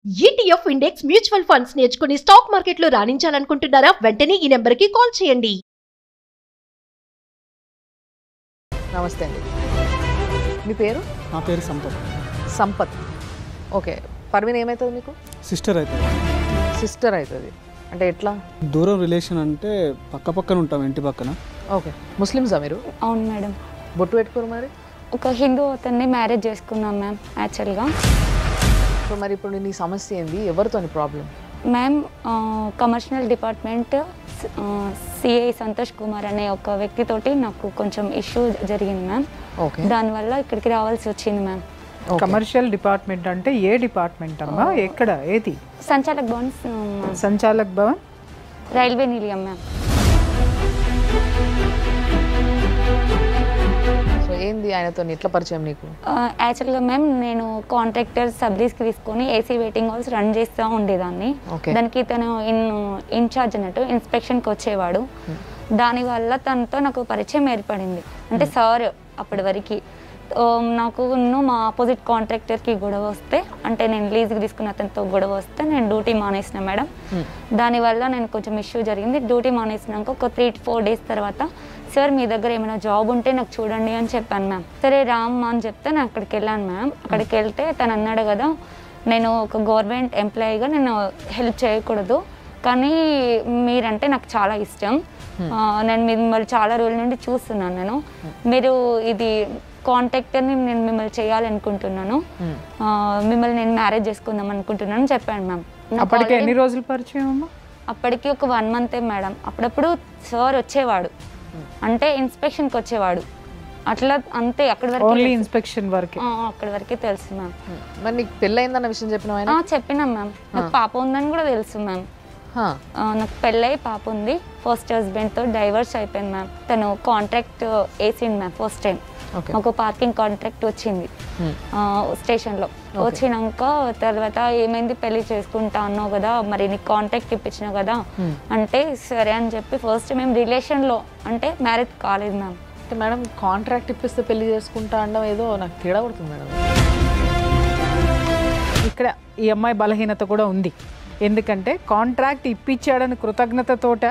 ETF index mutual funds నేర్చుకుని stock మార్కెట్లో రాణించాలనుకుంటున్నారా? వెంటనే ఈ నెంబర్కి కాల్ చేయండి. నమస్తే అండి. మీ పేరు? నా పేరు సంపత్. సంపత్. ఓకే. పర్వీన్ ఏమవుతుంది మీకు? సిస్టర్ అవుతుంది. సిస్టర్ అవుతుంది అంటే ఎట్లా? దూరం రిలేషన్ అంటే పక్క పక్కన ఉంటాం, ఇంటి పక్కన. ఓకే. ముస్లిమ్సా మీరు? అవును మేడం. బొట్టు పెట్టుకోరు మరి? ఒక హిందూ అతన్ని మ్యారేజ్ చేసుకున్నాం మ్యామ్ యాక్చువల్గా. సో మరి ఇప్పుడు నీ సమస్య ఏంది? ఎవరితో problem? Ma'am commercial department CI Santosh Kumar అనే ఒక వ్యక్తితోటి నాకు కొంచెం ఇష్యూ జరిగింది మ్యామ్. ఓకే. దానివల్ల ఇక్కడికి రావాల్సి వచ్చింది మ్యామ్. కమర్షియల్ డిపార్ట్మెంట్ అంటే ఏ డిపార్ట్మెంట్ అమ్మా? ఎక్కడ? ఏది? సంచాలక్ భవన్. సంచాలక్ భవన్ రైల్వే నిలయం మ్యామ్. సో ఏంది ఆయనతో ఎట్లా పరిచయం నీకు? యాక్చువల్గా మ్యామ్ నేను కాంట్రాక్టర్ సబ్లీస్కి తీసుకొని ఏసీ వెయిటింగ్ హాల్స్ రన్ చేస్తూ ఉండేదాన్ని. దానికి తను ఇన్ఛార్జ్ అన్నట్టు ఇన్స్పెక్షన్కి వచ్చేవాడు. దానివల్ల తనతో నాకు పరిచయం ఏర్పడింది. అంటే సార్ అప్పటి వరకు నాకు మా ఆపోజిట్ కాంట్రాక్టర్కి గొడవ వస్తే, అంటే నేను లీజ్కి తీసుకున్న అతనితో గొడవ వస్తే నేను డ్యూటీ మానేసిన మేడం. దానివల్ల నేను కొంచెం ఇష్యూ జరిగింది. డ్యూటీ మానేసినాక ఒక 3-4 డేస్ తర్వాత సార్ మీ దగ్గర ఏమైనా జాబ్ ఉంటే నాకు చూడండి అని చెప్పాను మ్యామ్. సరే రామ్మా అని చెప్తే నేను అక్కడికి వెళ్ళాను మ్యామ్. అక్కడికి వెళ్తే తను అన్నాడు కదా, నేను ఒక గవర్నమెంట్ ఎంప్లాయీగా నేను హెల్ప్ చేయకూడదు, కానీ మీరంటే నాకు చాలా ఇష్టం, నేను మిమ్మల్ని చాలా రోజుల నుండి చూస్తున్నాను, మీరు ఇది కాంటాక్టర్ని నేను మిమ్మల్ని చేయాలనుకుంటున్నాను, మిమ్మల్ని నేను మ్యారేజ్ చేసుకుందాం అనుకుంటున్నాను చెప్పాను మ్యామ్. అప్పటికి ఎన్ని రోజులు పరిచయం అమ్మా? అప్పటికి ఒక 1 మంతే మేడం. అప్పుడప్పుడు సార్ వచ్చేవాడు, అంటే ఇన్స్పెక్షన్కి వచ్చేవాడు, అట్లా అంతే. అక్కడి వరకు ఓన్లీ ఇన్స్పెక్షన్ వరకే? అక్కడి వరకే తెలుసు మ్యామ్. మరి నీకు పెళ్ళయిందన్న విషయం చెప్పినా? చెప్పినాం మ్యామ్. నాకు పాప ఉందని కూడా తెలుసు మ్యామ్. నాకు పెళ్ళయి పాప ఉంది. ఫస్ట్ హస్బెండ్తో డైవర్స్ అయిపోయింది మ్యామ్. తను కాంట్రాక్ట్ వేసింది మ్యామ్. ఫస్ట్ టైం ఒక పార్కింగ్ కాంట్రాక్ట్ వచ్చింది స్టేషన్లో. వచ్చినాక తర్వాత ఏమైంది, పెళ్లి చేసుకుంటా అన్నావు కదా, మరి నీకు కాంట్రాక్ట్ ఇప్పించినావు కదా అంటే సరే అని చెప్పి ఫస్ట్ మేము రిలేషన్లో, అంటే మ్యారేజ్ కాలేదు మ్యామ్. అంటే మేడం కాంట్రాక్ట్ ఇప్పిస్తే పెళ్లి చేసుకుంటా అనడం ఏదో నాకు తేడా పడుతుంది మేడం. ఇక్కడ ఈ అమ్మాయి బలహీనత కూడా ఉంది. ఎందుకంటే కాంట్రాక్ట్ ఇప్పించాడని కృతజ్ఞతతోట,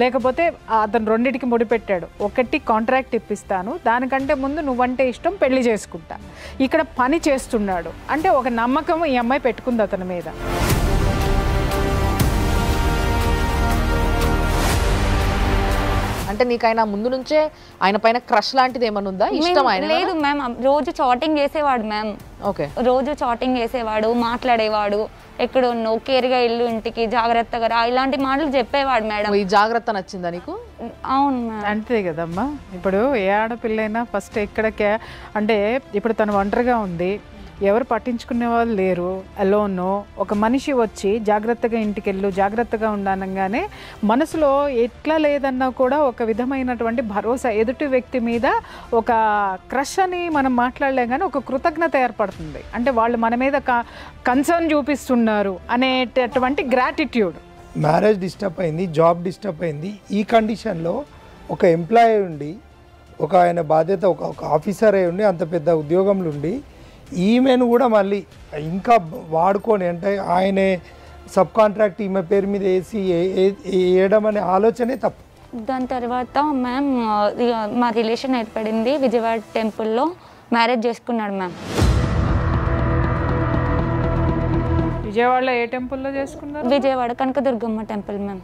లేకపోతే అతను రెండింటికి ముడిపెట్టాడు. ఒకటి కాంట్రాక్ట్ ఇప్పిస్తాను, దానికంటే ముందు నువ్వంటే ఇష్టం, పెళ్లి చేసుకుంటా. ఇక్కడ పని చేస్తున్నాడు అంటే ఒక నమ్మకం ఈ అమ్మాయి పెట్టుకుంది అతని మీద. అంటే నీకైనా ముందు నుంచే ఆయన పైన క్రష్ లాంటిది ఏమైనా ఉందా? ఇష్టం ఆయన? లేదు మ్యామ్. రోజు చాటింగ్ చేసేవాడు మ్యామ్. ఓకే. రోజు చాటింగ్ చేసేవాడు, మాట్లాడేవాడు, ఎక్కడ ఉన్నావు, కేర్గా ఇల్లు, ఇంటికి జాగ్రత్తగా రా, ఇలాంటి మాటలు చెప్పేవాడు మేడం. ఈ జాగ్రత్త నచ్చిందా నీకు? అవును మ్యామ్. అంతే కదమ్మా. ఇప్పుడు ఏ ఆడపిల్లైనా ఫస్ట్ ఎక్కడికే, అంటే ఇప్పుడు తను ఒంటరిగా ఉంది, ఎవరు పట్టించుకునే వాళ్ళు లేరు, అలోను. ఒక మనిషి వచ్చి జాగ్రత్తగా ఇంటికి వెళ్ళు, జాగ్రత్తగా ఉండనగానే మనసులో ఎట్లా లేదన్నా కూడా ఒక విధమైనటువంటి భరోసా, ఎదుటి వ్యక్తి మీద ఒక క్రష్ అని మనం మాట్లాడలేం కానీ ఒక కృతజ్ఞత ఏర్పడుతుంది. అంటే వాళ్ళు మన మీద కన్సర్న్ చూపిస్తున్నారు అనేటటువంటి గ్రాటిట్యూడ్. మ్యారేజ్ డిస్టర్బ్ అయింది, జాబ్ డిస్టర్బ్ అయింది. ఈ కండిషన్లో ఒక ఎంప్లాయీ ఉండి, ఒక ఆయన బాధ్యత, ఒక ఆఫీసర్ అయి ఉండి, అంత పెద్ద ఉద్యోగంలో ఉండి ఈమెను కూడా మళ్ళీ ఇంకా వాడుకొని, అంటే ఆయనే సబ్ కాంట్రాక్ట్ ఈమె పేరు మీద వేసి వేయడం అనే ఆలోచనే తప్పు. దాని తర్వాత మ్యామ్ మా రిలేషన్ ఏర్పడింది. విజయవాడ టెంపుల్లో మ్యారేజ్ చేసుకున్నాడు మ్యామ్. విజయవాడలో ఏ టెంపుల్లో చేసుకున్నారు? Vijayawada Kanakadurgamma temple ma'am.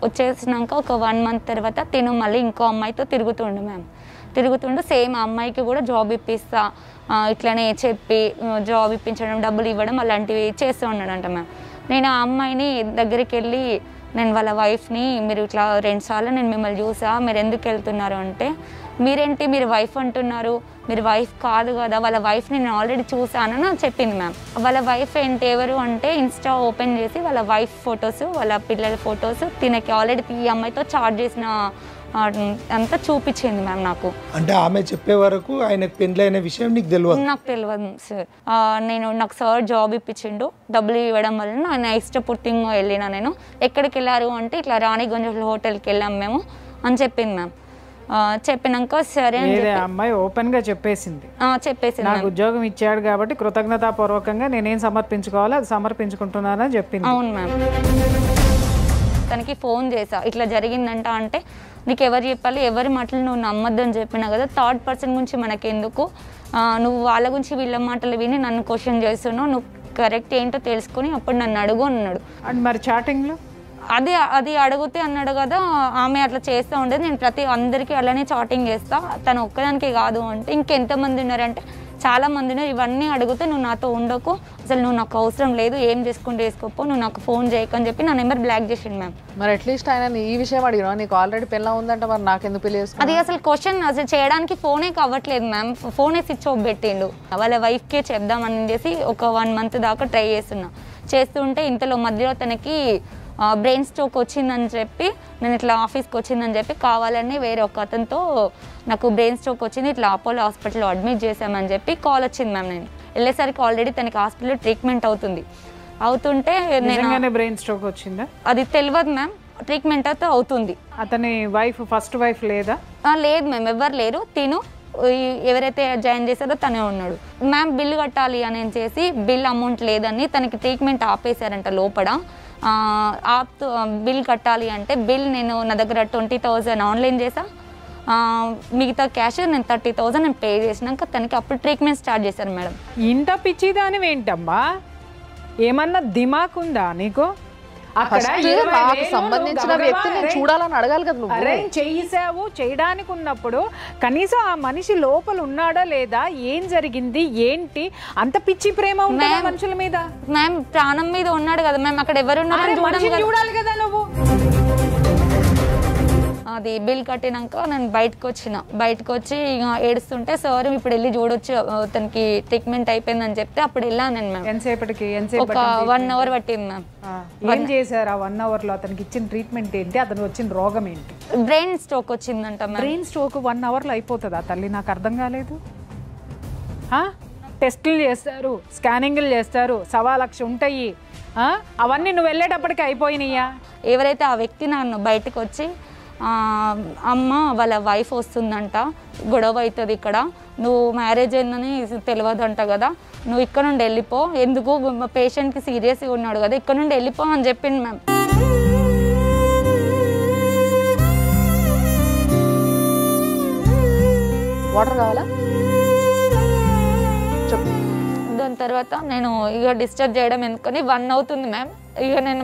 వచ్చేసినాక ఒక 1 మంత్ తర్వాత తిను మళ్ళీ ఇంకో అమ్మాయితో తిరుగుతుండు మ్యామ్. తిరుగుతుండు సేమ్ అమ్మాయికి కూడా జాబ్ ఇప్పిస్తా ఇట్లనే చెప్పి జాబ్ ఇప్పించడం, డబ్బులు ఇవ్వడం అలాంటివి చేస్తూ ఉన్నాడంట మ్యామ్. నేను ఆ అమ్మాయిని దగ్గరికి వెళ్ళి, నేను వాళ్ళ వైఫ్ని, మీరు ఇట్లా 2 సార్లు నేను మిమ్మల్ని చూసా, మీరు ఎందుకు వెళ్తున్నారు అంటే, మీరేంటి మీరు వైఫ్ అంటున్నారు, మీరు వైఫ్ కాదు కదా, వాళ్ళ వైఫ్ని నేను ఆల్రెడీ చూసానని చెప్పింది మ్యామ్. వాళ్ళ వైఫ్ ఏంటి, ఎవరు అంటే ఇన్స్టా ఓపెన్ చేసి వాళ్ళ వైఫ్ ఫొటోస్, వాళ్ళ పిల్లల ఫొటోస్, తినకి ఆల్రెడీ ఈ అమ్మాయితో చాట్ చేసిన అంతా చూపించింది మ్యామ్ నాకు. అంటే ఆమె చెప్పే వరకు ఆయనకు పెళ్ళైన విషయం నీకు తెలియదు? నాకు తెలియదు సార్. నాకు సార్ జాబ్ ఇప్పించిండు, డబ్బులు ఇవ్వడం వల్ల నేను ఇష్టపూర్తిగా వెళ్ళిన. నేను ఎక్కడికి వెళ్ళారు అంటే ఇట్లా రాణిగంజ్ హోటల్కి వెళ్ళాం మేము అని చెప్పింది మ్యామ్. చెప్పినాక సరే అని ఏదే అమ్మాయి ఓపెన్ గా చెప్పేసింది, చెప్పేసింది నాకు ఉద్యోగం ఇచ్చాడు కాబట్టి కృతజ్ఞతాపూర్వకంగా నేనేం సమర్పించుకోవాలో అది సమర్పించుకుంటున్నానని చెప్పింది. అవును మ్యామ్. తనకి ఫోన్ చేసా ఇట్లా జరిగిందంట అంటే నీకు ఎవరు చెప్పాలి, ఎవరి మాటలు నువ్వు నమ్మొద్దని చెప్పినా కదా, థర్డ్ పర్సన్ గురించి మనకెందుకు, నువ్వు వాళ్ళ గురించి వీళ్ళ మాటలు విని నన్ను క్వశ్చన్ చేస్తున్నావు, నువ్వు కరెక్ట్ ఏంటో తెలుసుకొని అప్పుడు నన్ను అడుగు అన్నాడు. అండ్ మరి చాటింగ్లో అది అడిగితే అన్నాడు కదా, ఆమె అట్లా చేస్తూ ఉండేది, నేను అందరికీ అలానే చాటింగ్ చేస్తా, తను ఒక్కదానికి కాదు అంటే ఇంకెంతమంది ఉన్నారంటే చాలా మంది ఉన్నారు, ఇవన్నీ అడిగితే నువ్వు నాతో ఉండకు, అసలు నువ్వు నాకు అవసరం లేదు, ఏం చేసుకుంటే వేసుకోపో, నువ్వు నాకు ఫోన్ చేయకని చెప్పి నా నెంబర్ బ్లాక్ చేసిండు మ్యామ్. మరి అట్లీస్ట్ ఆయన ఈ విషయం అడిగినా, నీకు ఆల్రెడీ పెళ్ళ ఉందంట, మరి నాకెందుకు పెళ్లి చేసుకున్నా? అది అసలు క్వశ్చన్ అసలు చేయడానికి ఫోనే కావట్లేదు మ్యామ్, ఫోనే స్విచ్ ఆఫ్ పెట్టిండు. వాళ్ళ వైఫ్కే చెప్దామని చేసి ఒక 1 month దాకా ట్రై చేస్తుంటే ఇంతలో మధ్యలో తనకి బ్రెయిన్ స్ట్రోక్ వచ్చిందని చెప్పి, నేను ఇట్లా ఆఫీస్కి వచ్చిందని చెప్పి కావాలని వేరే ఒక అతనితో నాకు బ్రెయిన్ స్ట్రోక్ వచ్చింది, ఇట్లా అపోలో హాస్పిటల్లో అడ్మిట్ చేసామని చెప్పి కాల్ వచ్చింది మ్యామ్. నేను వెళ్ళేసరికి ఆల్రెడీ తనకి హాస్పిటల్లో ట్రీట్మెంట్ అవుతుంటే నిజంగానే బ్రెయిన్ స్ట్రోక్ వచ్చిందా? అది తెలియదు మ్యామ్, ట్రీట్మెంట్ అయితే అవుతుంది. అతని వైఫ్ ఫస్ట్ వైఫ్ లేదా? లేదు మ్యామ్, ఎవరు లేరు, తిను ఎవరైతే జాయిన్ చేశారో తనే ఉన్నాడు మ్యామ్. బిల్ కట్టాలి అని చేసి బిల్ అమౌంట్ లేదని తనకి ట్రీట్మెంట్ ఆపేశారంట లోపల. బిల్ కట్టాలి అంటే బిల్ నేను నా దగ్గర 20,000 ఆన్లైన్ చేసా, మిగతా క్యాష్ నేను 30,000 నేను పే చేసినాక తనకి అప్పుడు ట్రీట్మెంట్ స్టార్ట్ చేశారు మేడం. ఇంత పిచ్చిదాని ఏంటమ్మా, ఏమన్నా దిమాక్ ఉందా నీకు? అక్కడ నాకు సంబంధించిన వ్యక్తిని చూడాలని అడగాలి కదా నువ్వు. అరేంజ్ చేసావు, చేయడానికి ఉన్నప్పుడు కనీసం ఆ మనిషి లోపల ఉన్నాడా లేదా, ఏం జరిగింది ఏంటి, అంత పిచ్చి ప్రేమ ఉందా మనుషుల మీద? మ్యామ్ ప్రాణం మీద ఉన్నాడు కదా మ్యామ్, అక్కడ ఎవరు చూడాలి కదా నువ్వు. అది బిల్ కట్టినాక నేను బయటకు వచ్చి ఇక ఏడుస్తుంటే సార్ ఇప్పుడు వెళ్ళి చూడొచ్చు, తనకి ట్రీట్మెంట్ అయిపోయిందని చెప్తే అప్పుడు వెళ్ళాను నేను మ్యామ్. ఎంతసేపటికి? ఒక 1 hour పట్టింది మ్యామ్. ఏం చేశారు ఆ 1 hour లో? అతనికి ఇచ్చిన ట్రీట్మెంట్ ఏంటి, అతను వచ్చిన రోగం ఏంటి? బ్రెయిన్ స్ట్రోక్ వచ్చిందంట మ్యామ్. బ్రెయిన్ స్ట్రోక్ 1 hour లో అయిపోతుందా తల్లి? నాకు అర్థం కాలేదు. టెస్టులు చేస్తారు, స్కానింగ్లు చేస్తారు, 1,00,000 ఉంటాయి, అవన్నీ నువ్వు వెళ్ళేటప్పటికి అయిపోయినాయా? ఎవరైతే ఆ వ్యక్తి నన్ను బయటకు వచ్చి అమ్మ వాళ్ళ వైఫ్ వస్తుందంట, గొడవ అవుతుంది ఇక్కడ, నువ్వు మ్యారేజ్ అయిందని తెలియదంట కదా, నువ్వు ఇక్కడ నుండి వెళ్ళిపో, ఎందుకు పేషెంట్కి సీరియస్గా ఉన్నాడు కదా, ఇక్కడ నుండి వెళ్ళిపో అని చెప్పింది మ్యామ్. వాటర్ కావాలా? దాని తర్వాత నేను ఇక డిస్టర్బ్ చేయడం ఎందుకని 1 అవుతుంది మ్యామ్. ఇక నేను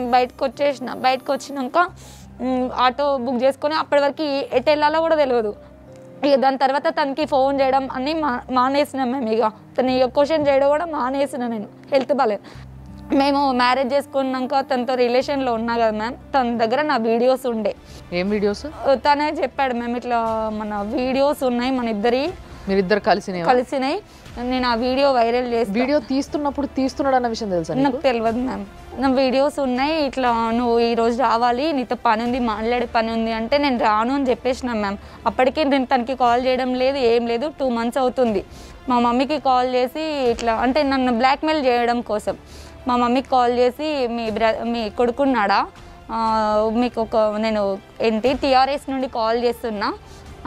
బయటకు వచ్చినాక ఆటో బుక్ చేసుకొని అప్పటి వరకు ఎటు వెళ్ళాలో కూడా తెలియదు. ఇక దాని తర్వాత తనకి ఫోన్ చేయడం అన్నీ మానేసినాం మేము. ఇక తను క్వశ్చన్ చేయడం కూడా మానేసిన, నేను హెల్త్ బాగాలేదు. మేము మ్యారేజ్ చేసుకున్నాక తనతో రిలేషన్లో ఉన్నా కదా మ్యామ్, తన దగ్గర నా వీడియోస్ ఉండే. ఏం వీడియోస్? తనే చెప్పాడు మ్యామ్, ఇట్లా మన వీడియోస్ ఉన్నాయి, మన మీరిద్దరు కలిసినాయి, నేను ఆ వీడియో వైరల్ చేసి. వీడియో తీస్తున్నాడు అన్న విషయం తెలుసా? నాకు తెలియదు మ్యామ్. నా వీడియోస్ ఉన్నాయి, ఇట్లా నువ్వు ఈరోజు రావాలి, నీతో పని ఉంది, మాట్లాడే పని ఉంది అంటే నేను రాను అని చెప్పేసిన మ్యామ్. అప్పటికే నేను తనకి కాల్ చేయడం లేదు, ఏం లేదు. 2 months అవుతుంది. మా మమ్మీకి కాల్ చేసి ఇట్లా అంటే నన్ను బ్లాక్మెయిల్ చేయడం కోసం మా మమ్మీకి కాల్ చేసి మీ కొడుకున్నాడా, మీకు నేను టీఆర్ఎస్ నుండి కాల్ చేస్తున్నా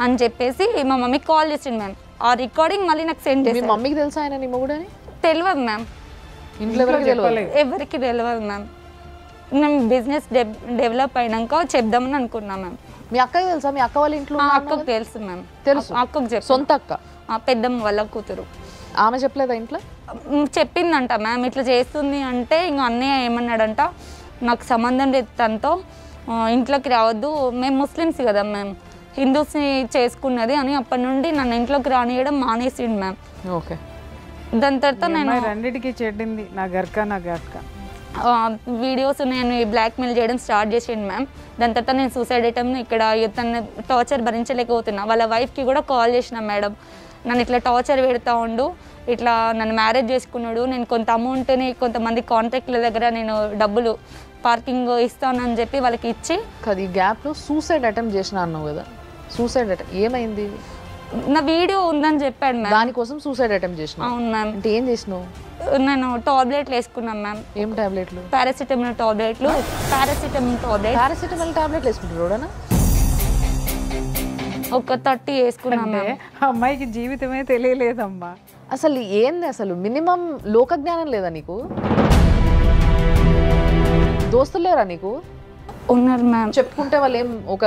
అని చెప్పేసి మా మమ్మీకి కాల్ చేసిండు మ్యామ్. ఆ రికార్డింగ్ మళ్ళీ నాకు సెండ్ చేసి. మమ్మీకి తెలుసా ఆయన నీ మొగుడని? తెలియదు మ్యామ్, ఇంట్లో ఎవరికి తెలియదు మ్యామ్. మేము బిజినెస్ డెవలప్ అయినాక చెప్దామని అనుకున్నా మ్యామ్. మీ అక్కకి తెలుసా? మీ అక్క వాళ్ళ ఇంట్లో? అక్కకు తెలుసు మ్యామ్. తెలుసు? అక్కకు చెప్పు. సొంత అక్క? పెద్దమ్మ వాళ్ళ కూతురు. ఆమె చెప్పలేదా ఇంట్లో? చెప్పిందంట మ్యామ్, ఇట్లా చేస్తుంది అంటే ఇంక అన్నయ్య ఏమన్నాడంట, నాకు సంబంధం లేదు తనతో, ఇంట్లోకి రావద్దు, మేము ముస్లిమ్స్ కదా మ్యామ్, హిందూస్ని చేసుకున్నది అని అప్పటి నుండి నన్ను ఇంట్లోకి రానియడం మానేసిండు మ్యామ్. ఓకే. దాని తర్వాత నేను రెండింటికి చెడ్డింది, నా గర్క వీడియోస్ నేను బ్లాక్మెయిల్ చేయడం స్టార్ట్ చేసిండు మ్యామ్. దాని తర్వాత నేను సూసైడ్ అటెంప్ట్ ఇక్కడ తన టార్చర్ భరించలేకపోతున్నా. వాళ్ళ వైఫ్కి కూడా కాల్ చేసిన, మేడం నన్ను ఇట్లా టార్చర్ పెడతా ఉండు, ఇట్లా నన్ను మ్యారేజ్ చేసుకున్నాడు, నేను కొంత అమౌంట్ని కొంతమంది కాంట్రాక్ట్ల దగ్గర నేను డబ్బులు పార్కింగ్ ఇస్తానని చెప్పి వాళ్ళకి ఇచ్చి. అది గ్యాప్లో సూసైడ్ అటెంప్ట్ చేసిన అన్నావు కదా, సూసైడ్ అటెంప్ట్ ఏమైంది? నా వీడియో ఉందని చెప్పాడు మ్యామ్. దానికోసం సూసైడ్ అటెంప్ట్ చేసిన? అవును మ్యామ్. అంటే ఏం చేసినావు? నేను టాబ్లెట్లు వేసుకున్నాను మ్యామ్. ఏం టాబ్లెట్లు? పారాసిటమాల్ టాబ్లెట్లు. పారాసిటమాల్ టాబ్లెట్లు వేసుకుంటారు? ఒక 30 వేసుకున్నాం అంటే అమ్మాయికి జీవితమే తెలియలేదమ్మా. అసలు ఏంది అసలు మినిమం లోక జ్ఞానం లేదా నీకు? దోస్తులు లేరా నీకు? ఉన్నారు మ్యామ్. చెప్పుకుంటే వాళ్ళు ఏం ఒక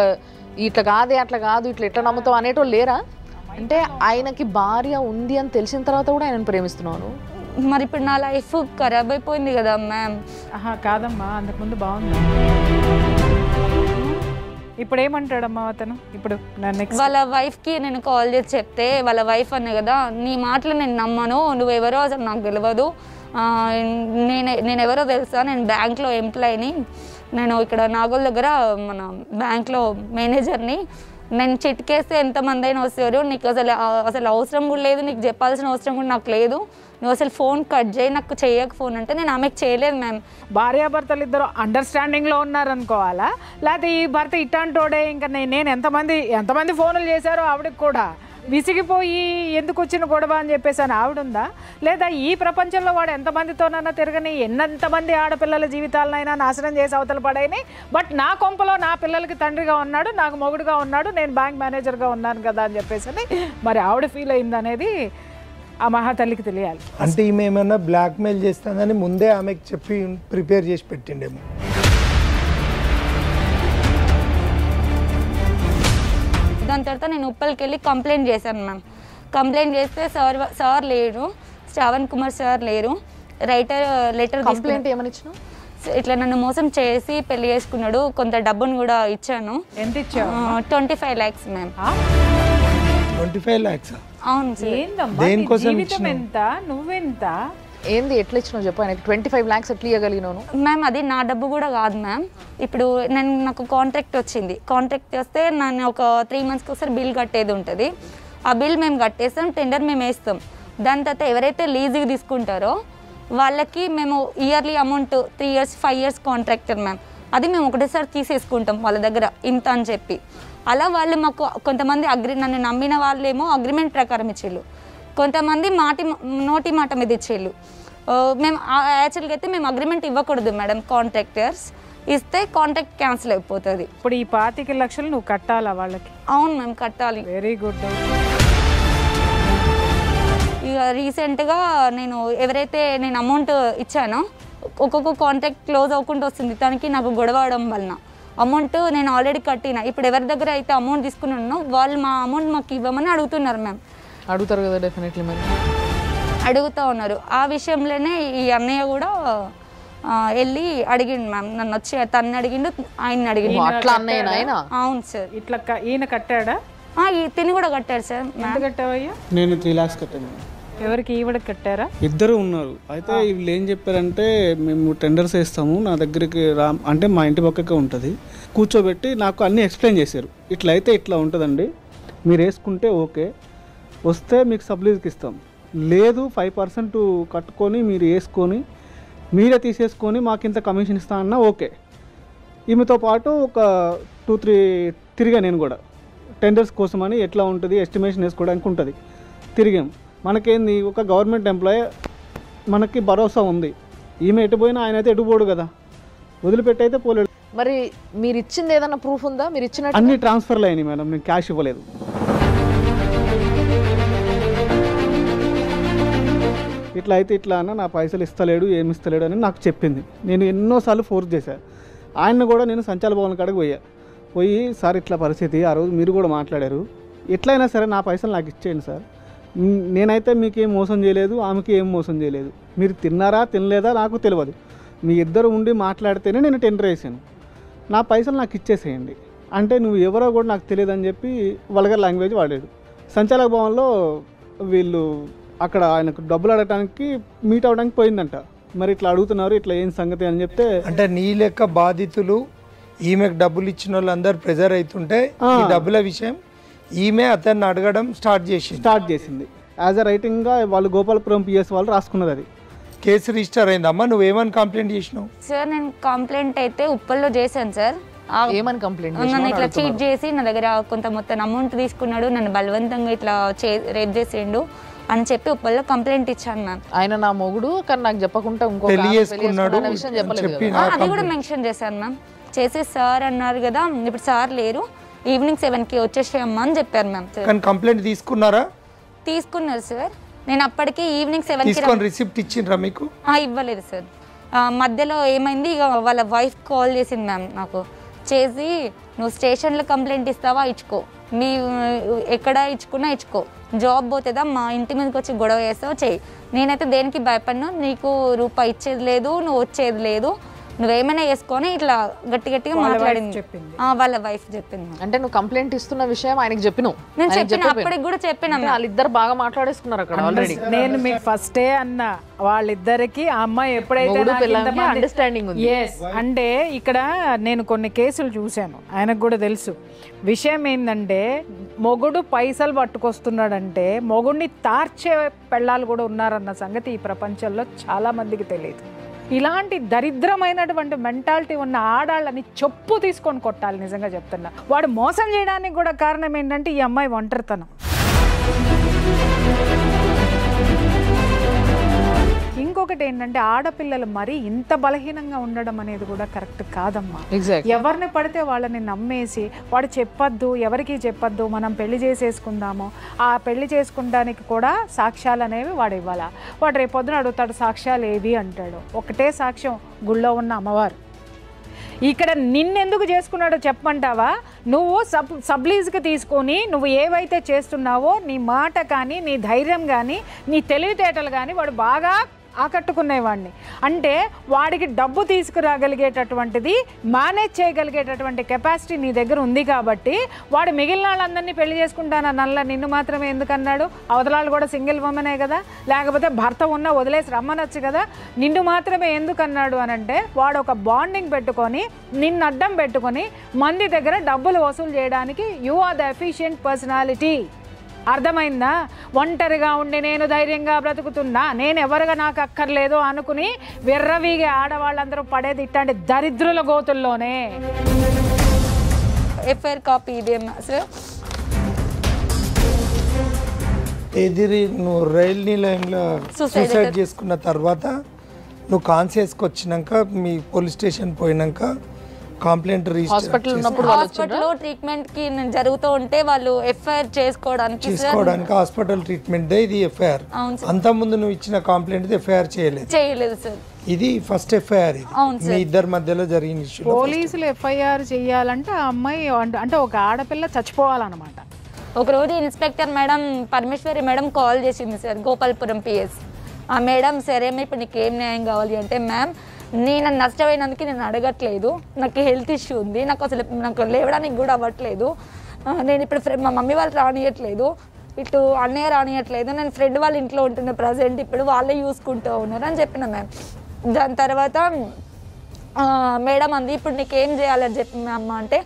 ఇట్లా కాదే అట్లా కాదు ఇట్లా ఎట్లా నమ్ముతావు అనేటోళ్ళు లేరా? అంటే ఆయనకి భార్య ఉంది అని తెలిసిన తర్వాత కూడా ఆయనను ప్రేమిస్తున్నాను. మరి ఇప్పుడు నా లైఫ్ ఖరాబ్ అయిపోయింది కదా మ్యామ్. కాదమ్మా, అంతకుముందు బాగుంది. ఇప్పుడు ఏమంటాడమ్మా అతను? ఇప్పుడు వాళ్ళ వైఫ్కి నేను కాల్ చేసి చెప్తే వాళ్ళ వైఫ్ అనే కదా, నీ మాటలు నేను నమ్మను, నువ్వెవరో అసలు నాకు తెలియదు, నేను ఎవరో తెలుసా, నేను బ్యాంక్లో ఎంప్లాయీని, నేను ఇక్కడ నాగోల్ దగ్గర మన బ్యాంక్లో మేనేజర్ని, నేను చిట్కేస్తే ఎంతమంది అయినా వస్తారు, నీకు అసలు అవసరం కూడా లేదు, నీకు చెప్పాల్సిన అవసరం కూడా నాకు లేదు, నువ్వు అసలు ఫోన్ కట్ చేయి, నాకు చేయక ఫోన్ అంటే నేను ఆమెకు చేయలేదు మ్యామ్. భార్యాభర్తలు ఇద్దరు అండర్స్టాండింగ్లో ఉన్నారనుకోవాలా, లేకపోతే ఈ భర్త ఇట్లాంటోడే ఇంకా నేను ఎంతమంది ఫోన్లు చేశారో ఆవిడకి కూడా విసిగిపోయి ఎందుకు వచ్చిన గొడవ అని చెప్పేసి అని ఆవిడుందా? లేదా ఈ ప్రపంచంలో వాడు ఎంతమందితోనైనా తిరగని, ఎంతమంది ఆడపిల్లల జీవితాలనైనా నాశనం చేసి అవతల పడైని, బట్ నా కొంపలో నా పిల్లలకి తండ్రిగా ఉన్నాడు, నాకు మొగుడుగా ఉన్నాడు, నేను బ్యాంక్ మేనేజర్గా ఉన్నాను కదా అని చెప్పేసి మరి ఆవిడ ఫీల్ అయింది అనేది ఆ మహాతల్లికి తెలియాలి. అంటే ఈమె ఏమైనా బ్లాక్మెయిల్ చేస్తానని ముందే ఆమెకు చెప్పి ప్రిపేర్ చేసి పెట్టిండేమో. దాని తర్వాత నేను ఉప్పల్కి వెళ్ళి కంప్లైంట్ చేశాను మ్యామ్. కంప్లైంట్ చేస్తే సార్ లేరు, శ్రావణ్ కుమార్ సార్ లేరు, లెటర్ కంప్లైంట్ ఏమని ఇచ్చినావు? ఇట్లా నన్ను మోసం చేసి పెళ్లి చేసుకున్నాడు, కొంత డబ్బును కూడా ఇచ్చాను. ఎంత ఇచ్చావు? 25 lakhs మ్యామ్. 25 lakhs? అవును సార్. దేనికోసం జీవితం ఎంత, నువ్వెంత, ఏంది ఎట్లా ఇచ్చినావు చెప్పు? ఆయనకి 25 lakhs ఎట్లా ఇవ్వగలిగినాను? మ్యామ్ అది నా డబ్బు కూడా కాదు మ్యామ్. ఇప్పుడు నాకు కాంట్రాక్ట్ వచ్చింది, కాంట్రాక్ట్ వస్తే నేను ఒక 3 monthsకి ఒకసారి బిల్ కట్టేది ఉంటుంది, ఆ బిల్ మేము కట్టేస్తాం, టెండర్ మేము వేస్తాం. దాని తర్వాత ఎవరైతే లీజుకి తీసుకుంటారో వాళ్ళకి మేము yearly amount 3 years 5 years contractor ma'am, అది మేము ఒకటేసారి తీసేసుకుంటాం వాళ్ళ దగ్గర ఇంత అని చెప్పి. అలా వాళ్ళు మాకు కొంతమంది నన్ను నమ్మిన వాళ్ళేమో అగ్రిమెంట్ ప్రకారం ఇచ్చేళ్ళు, కొంతమంది నోటి మాట మీద ఇచ్చేళ్ళు. మేము యాక్చువల్గా అయితే మేము అగ్రిమెంట్ ఇవ్వకూడదు మేడం, కాంట్రాక్టర్స్ ఇస్తే కాంట్రాక్ట్ క్యాన్సిల్ అయిపోతుంది. ఇప్పుడు ఈ 25 లక్షలు నువ్వు కట్టాలా వాళ్ళకి? అవును మేము కట్టాలి. Very good. ఇక రీసెంట్గా ఎవరైతే నేను అమౌంట్ ఇచ్చానో ఒక్కొక్క కాంట్రాక్ట్ క్లోజ్ అవ్వకుండా వస్తుంది, దానికి నాకు గొడవ అవడం వలన అమౌంట్ నేను ఆల్రెడీ కట్టిన. ఇప్పుడు ఎవరి దగ్గర అయితే అమౌంట్ తీసుకున్నానో వాళ్ళు మా అమౌంట్ మాకు ఇవ్వమని అడుగుతున్నారు మ్యామ్. అడుగుతారు కదా డెఫినెట్లీ, మరి అడుగుతూ ఉన్నారు. ఆ విషయంలోనే ఈ అన్నయ్య కూడా వెళ్ళి అడిగిండు మ్యామ్, నన్ను వచ్చి తన్ని అడిగిండు, ఆయన్ని అడిగిండు. అట్లా అన్నయ్య ఆయన? అవును సార్. ఇట్లా ఈయన కట్టాడా? తిని కూడా కట్టాడు సార్. ఎంత కట్టావయ్యా? నేను 3 lakhs కట్టాను. ఎవరికి? ఈవిడకి కట్టారా? ఇద్దరు ఉన్నారు. అయితే వీళ్ళు ఏం చెప్పారంటే, మేము టెండర్స్ వేస్తాము, నా దగ్గరికి అంటే మా ఇంటి పక్కకే ఉంటుంది, కూర్చోబెట్టి నాకు అన్నీ ఎక్స్ప్లెయిన్ చేశారు. ఇట్లా అయితే ఇట్లా ఉంటుందండి, మీరు వేసుకుంటే ఓకే, వస్తే మీకు సబ్లీజ్కి ఇస్తాం, లేదు 5% కట్టుకొని మీరు వేసుకొని మీరే తీసేసుకొని మాకు ఇంత కమిషన్ ఇస్తానన్నా ఓకే. ఈమెతో పాటు ఒక 2-3 తిరిగా నేను కూడా టెండర్స్ కోసమని, ఎట్లా ఉంటుంది ఎస్టిమేషన్ వేసుకోవడానికి ఉంటుంది, తిరిగాం. మనకేంది, ఒక గవర్నమెంట్ ఎంప్లాయీ, మనకి భరోసా ఉంది. ఈమె ఎటు పోయినా ఆయన అయితే ఎటు పోడు కదా, వదిలిపెట్టి అయితే పోలేడు. మరి మీరు ఇచ్చింది ఏదైనా ప్రూఫ్ ఉందా? మీరు ఇచ్చిన అన్ని ట్రాన్స్ఫర్లు అయినాయి మేడం, నేను క్యాష్ ఇవ్వలేదు. ఇట్లా అయితే ఇట్లా అన్న నా పైసలు ఇస్తలేడు, ఏమి ఇస్తలేడు అని నాకు చెప్పింది. నేను ఎన్నోసార్లు ఫోర్స్ చేశాను. ఆయన కూడా నేను సంచాల భవన్ కాడికి పోయి సార్ ఇట్లా పరిస్థితి, ఆ రోజు మీరు కూడా మాట్లాడారు, ఎట్లయినా సరే నా పైసలు నాకు ఇచ్చేయండి సార్, నేనైతే మీకు ఏం మోసం చేయలేదు, ఆమెకి ఏం మోసం చేయలేదు, మీరు తిన్నారా తినలేదా నాకు తెలియదు, మీ ఇద్దరు ఉండి మాట్లాడితేనే నేను టెండర్ వేసాను, నా పైసలు నాకు ఇచ్చేసేయండి అంటే, నువ్వు ఎవరో కూడా నాకు తెలియదు అని చెప్పి వల్గర్ లాంగ్వేజ్ వాడాడు. సంచాలక భవన్లో వీళ్ళు అక్కడ ఆయనకు డబ్బులు అడగడానికి మీట్ అవ్వడానికి పోయిందంట. మరి ఇట్లా అడుగుతున్నారు, ఇట్లా ఏం సంగతి అని చెప్తే, అంటే నీ లెక్క బాధితులు ఈమెకు డబ్బులు ఇచ్చిన వాళ్ళందరూ ప్రెజర్ అవుతుంటే ఈ డబ్బుల విషయం ఈమె అతన్ని అడగడం స్టార్ట్ చేసింది. యాజ్ అ రైటింగ్గా వాళ్ళు గోపాలపురం పిఎస్ వాళ్ళు రాసుకున్నది. అది కేసు రిజిస్టర్ అయిందమ్మా. నువ్వేమని కంప్లైంట్ చేసినావు? సార్ నేను కంప్లైంట్ అయితే ఉప్పల్లో చేశాను సార్. ఏమని కంప్లైంట్? నన్ను ఇట్లా చీట్ చేసి నా దగ్గర కొంత మొత్తం అమౌంట్ తీసుకున్నాడు, నన్ను బలవంతంగా ఇట్లా రేప్ చేసిండు అని చెప్పి ఉప్పల్లో కంప్లైంట్ ఇచ్చాను మ్యామ్. ఆయన నా మొగుడు కానీ నాకు చెప్పకుండా ఇంకో విషయం చెప్పలేదు, అది కూడా మెన్షన్ చేశాను మ్యామ్. చేసి సార్ అన్నారు కదా, ఇప్పుడు సార్ లేరు, ఈవినింగ్ 7కి వచ్చేసేయమ్మా అని చెప్పారు మ్యామ్. కానీ కంప్లైంట్ తీసుకున్నారా? తీసుకున్నారు సార్. నేను అప్పటికి ఈవినింగ్ 7కి తీసుకొని రిసిప్ట్ ఇచ్చిండ్రా మీకు? ఇవ్వలేదు సార్. మధ్యలో ఏమైంది, ఇక వాళ్ళ వైఫ్ కాల్ చేసింది మ్యామ్ నాకు. చేసి నువ్వు స్టేషన్లో కంప్లైంట్ ఇస్తావా, ఇచ్చుకో, మీ ఎక్కడ ఇచ్చుకున్నా ఇచ్చుకో, జాబ్ పోతుందా, మా ఇంటి మీదకి వచ్చి గొడవ చేస్తావు చేయి, నేనైతే దేనికి భయపడినా, నీకు రూపాయి ఇచ్చేది లేదు, నువ్వు వచ్చేది లేదు, నువ్వేమైనా వేసుకొని ఇట్లా గట్టిగా మాట్లాడింది. వాళ్ళ వైఫ్ చెప్పింది. అంటే నువ్వు కంప్లైంట్ ఇస్తున్న విషయం ఆయనకి చెప్పినావు? నేను చెప్పిన, అప్పటికి కూడా చెప్పిన. వాళ్ళిద్దరు బాగా మాట్లాడేసుకున్నారు అక్కడ ఆల్రెడీ. నేను మీకు ఫస్టే అన్న, వాళ్ళిద్దరికి ఆ అమ్మాయి ఎప్పుడైతే అండర్స్టాండింగ్ ఉంది. అంటే ఇక్కడ నేను కొన్ని కేసులు చూశాను, ఆయనకు కూడా తెలుసు. విషయం ఏంటంటే మొగుడు పైసలు పట్టుకొస్తున్నాడంటే మొగుడిని తార్చే పెళ్ళాలు కూడా ఉన్నారన్న సంగతి ఈ ప్రపంచంలో చాలా మందికి తెలియదు. ఇలాంటి దరిద్రమైనటువంటి మెంటాలిటీ ఉన్న ఆడాళ్ళని చెప్పు తీసుకొని కొట్టాలి. నిజంగా చెప్తున్నా, వాడు మోసం చేయడానికి కూడా కారణం ఏంటంటే ఈ అమ్మాయి ఒంటరితనం. ఇంకొకటి ఏంటంటే ఆడపిల్లలు మరి ఇంత బలహీనంగా ఉండడం అనేది కూడా కరెక్ట్ కాదమ్మా. ఎవరిని పడితే వాళ్ళని నమ్మేసి వాడు చెప్పొద్దు, ఎవరికి చెప్పొద్దు, మనం పెళ్లి చేసేసుకుందాము, ఆ పెళ్లి చేసుకుంటానికి కూడా సాక్ష్యాలు అనేవి వాడు ఇవ్వాలా. వాడు రేపొద్దున అడుగుతాడు సాక్ష్యాలు ఏవి అంటాడు. ఒకటే సాక్ష్యం, గుళ్ళో ఉన్న అమ్మవారు. ఇక్కడ నిన్నెందుకు చేసుకున్నాడో చెప్పమంటావా? నువ్వు సబ్లీజ్కి తీసుకొని నువ్వు ఏవైతే చేస్తున్నావో నీ మాట కానీ, నీ ధైర్యం కానీ, నీ తెలివితేటలు కానీ వాడు బాగా ఆకట్టుకునేవాడిని. అంటే వాడికి డబ్బు తీసుకురాగలిగేటటువంటిది, మేనేజ్ చేయగలిగేటటువంటి కెపాసిటీ నీ దగ్గర ఉంది కాబట్టి వాడు మిగిలిన వాళ్ళందరినీ పెళ్లి చేసుకుంటానన్నల్లా నిన్ను మాత్రమే ఎందుకన్నాడు? అవతలాళ్ళు కూడా సింగిల్ ఉమెనే కదా, లేకపోతే భర్త ఉన్నా వదిలేసి రమ్మనొచ్చు కదా, నిన్ను మాత్రమే ఎందుకన్నాడు అని అంటే వాడు ఒక బాండింగ్ పెట్టుకొని నిన్ను అడ్డం పెట్టుకొని మంది దగ్గర డబ్బులు వసూలు చేయడానికి you are the efficient personality. అర్థమైందా? ఒంటరిగా ఉండి నేను ధైర్యంగా బ్రతుకుతున్నా, నేను ఎవరుగా నాకు అక్కర్లేదు అనుకుని వెర్రవీగే ఆడవాళ్ళందరూ పడేది ఇట్లాంటి దరిద్రుల గోతుల్లోనే. ఎఫ్ఐఆర్ కాపీ ఇదేమా సార్? ఎదిరి నువ్వు రైల్ నిలయంలో సూసైడ్ చేసుకున్న తర్వాత నువ్వు కాన్షియస్కి వచ్చినాక మీ పోలీస్ స్టేషన్ పోయినాక కంప్లైంట్ హాస్పిటల్ ఉన్నప్పుడు హాస్పిటల్లో ట్రీట్మెంట్ కి జరుగుతూ ఉంటే వాళ్ళు ఎఫ్ఐఆర్ చేసుకోవడానికి హాస్పిటల్ ట్రీట్మెంట్ ఇది ఎఫ్ఐఆర్. అంత ముందు నువ్వు ఇచ్చిన కంప్లైంట్ ఎఫ్ఐఆర్ చేయలేదు సార్. ఇది ఫస్ట్ ఎఫ్ఐఆర్. మీ ఇద్దరి మధ్యలో జరిగిన ఇష్యూ. పోలీసులు ఎఫ్ఐఆర్ చేయాలంటే ఆ అమ్మాయి అంటే ఒక ఆడపిల్ల చచ్చిపోవాలన్నమాట. ఒకరోజు inspector madam Parameshwari madam call చేసింది సార్, గోపాల్పురం పిఎస్. ఆ మేడం సరే ఇప్పుడు నీకు ఏం న్యాయం కావాలి అంటే, మ్యామ్ నేను నష్టపోయినందుకు నేను అడగట్లేదు, నాకు హెల్త్ ఇష్యూ ఉంది, నాకు లేవడానికి కూడా అవ్వట్లేదు, నేను ఇప్పుడు మా మమ్మీ వాళ్ళు రానియట్లేదు, ఇటు అన్నయ్య రానియట్లేదు, నేను ఫ్రెండ్ వాళ్ళ ఇంట్లో ఉంటున్న ప్రజెంట్, ఇప్పుడు వాళ్ళే చూసుకుంటూ ఉన్నారు అని చెప్పిన మ్యామ్. దాని తర్వాత మేడం అంది ఇప్పుడు నీకేం చేయాలని చెప్పి అమ్మ అంటే,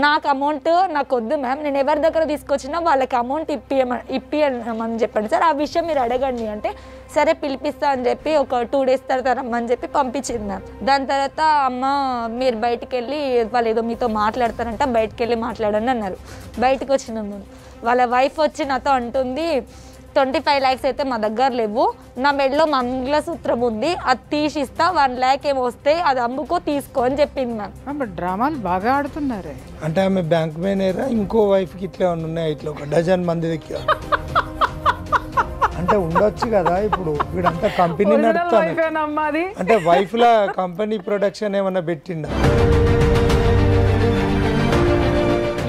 నాకు అమౌంట్ నాకు వద్దు మ్యామ్, నేను ఎవరి దగ్గర తీసుకొచ్చినా వాళ్ళకి అమౌంట్ ఇప్పియమని చెప్పండి సార్, ఆ విషయం మీరు అడగండి అంటే సరే పిలిపిస్తా అని చెప్పి ఒక 2 days తర్వాత రమ్మని చెప్పి పంపించింది మ్యామ్. దాని తర్వాత అమ్మ మీరు బయటికి వెళ్ళి వాళ్ళు ఏదో మీతో మాట్లాడతారంట, బయటికి వెళ్ళి మాట్లాడండి అన్నారు. బయటకు వచ్చినాము, వాళ్ళ వైఫ్ వచ్చి నాతో అంటుంది 25 lakhs అయితే మా దగ్గర లేవు, నా మెడలో మంగళసూత్రం ఉంది, అది తీసిస్తా, 1 lakh ఏమో వస్తే అది అమ్ముకో తీసుకో అని చెప్పింది మ్యామ్. డ్రామాలు బాగా ఆడుతున్నారు. అంటే ఆమె బ్యాంక్ మేనేజర్, ఇంకో వైఫ్కి ఇట్లా ఉన్నాయి, ఇట్లా ఒక డజన్ మంది దగ్గర అంటే ఉండొచ్చు కదా. ఇప్పుడు వీడంతా కంపెనీ నడుపుతాను అంటే వైఫ్ లా కంపెనీ ప్రొడక్షన్ ఏమన్నా పెట్టిండా?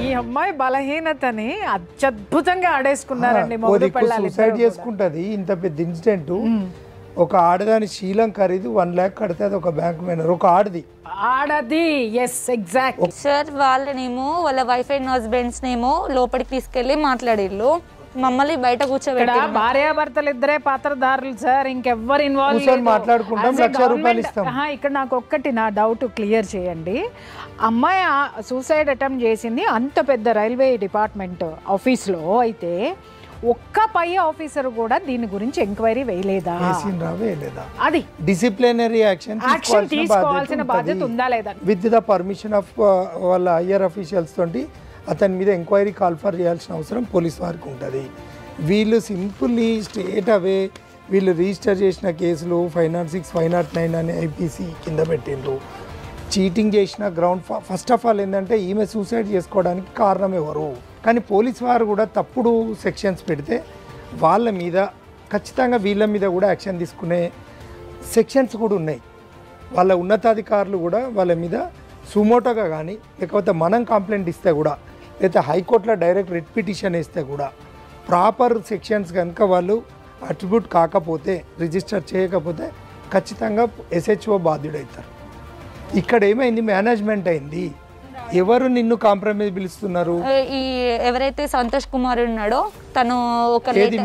ఈ అమ్మాయి బలహీనతని అత్యద్భుతంగా ఆడేసుకున్నారండి. సూసైడ్ చేసుకుంటది. ఇంత పెద్ద ఇన్సిడెంట్, ఒక ఆడదాని శీలం ఖరీదు 1 lakh కడితే అది ఒక బ్యాంక్ మేనేజర్, ఒక ఆడది. Yes exact sir. వాళ్ళనేమో వాళ్ళ వైఫ్ అండ్ హస్బెండ్స్ నేమో లోపలికి తీసుకెళ్లి మాట్లాడిల్లు, మమ్మల్ని బయట కూర్చోబెట్టి. భార్యాభర్తలు ఇద్దరే పాత్రధారులు సార్, ఇంకెవ్వరు ఇన్వాల్వ్ మాట్లాడుకుంటాం, 1 lakh రూపాయలు ఇస్తాం. ఇక్కడ నాకు ఒక్కటి నా డౌట్ క్లియర్ చేయండి. అమ్మాయి సూసైడ్ అటెంప్ట్ చేసింది అంత పెద్ద రైల్వే డిపార్ట్మెంట్ ఆఫీస్లో, అయితే ఒక్క పై ఆఫీసర్ కూడా దీని గురించి ఎంక్వైరీ వేయలేదా? అది డిసిప్లినరీ యాక్షన్ తీసుకోవాల్సిన బాధ్యత ఉందా లేదా? విత్ ద పర్మిషన్ ఆఫ్ వాళ్ళ హయ్యర్ అఫీషియల్స్ తోటి అతని మీద ఎంక్వైరీ కాల్ఫర్ చేయాల్సిన అవసరం పోలీస్ వారికి ఉంటుంది. వీళ్ళు సింపుల్లీ స్ట్రేట్ అవే వీళ్ళు రిజిస్టర్ చేసిన కేసులు 506, 509 అనే ఐపీసీ కింద పెట్టిండ్రు. చీటింగ్ చేసిన గ్రౌండ్ ఫస్ట్ ఆఫ్ ఆల్ ఏంటంటే ఈమె సూసైడ్ చేసుకోవడానికి కారణం ఎవరు? కానీ పోలీస్ వారు కూడా తప్పుడు సెక్షన్స్ పెడితే వాళ్ళ మీద ఖచ్చితంగా వీళ్ళ మీద కూడా యాక్షన్ తీసుకునే సెక్షన్స్ కూడా ఉన్నాయి. వాళ్ళ ఉన్నతాధికారులు కూడా వాళ్ళ మీద సుమోటోగా కానీ లేకపోతే మనం కంప్లైంట్ ఇస్తే కూడా లేకపోతే హైకోర్టులో డైరెక్ట్ రిట్ పిటిషన్ వేస్తే కూడా ప్రాపర్ సెక్షన్స్ కనుక వాళ్ళు అట్రిబ్యూట్ కాకపోతే రిజిస్టర్ చేయకపోతే ఖచ్చితంగా SHO బాధ్యుడవుతారు. ఇక్కడ ఏమైంది? మేనేజ్మెంట్ అయింది. ఎవరు నిన్ను కాంప్రమైజ్ పిలుస్తున్నారు? ఈ ఎవరైతే సంతోష్ కుమార్ ఉన్నాడో తను ఒక ఏది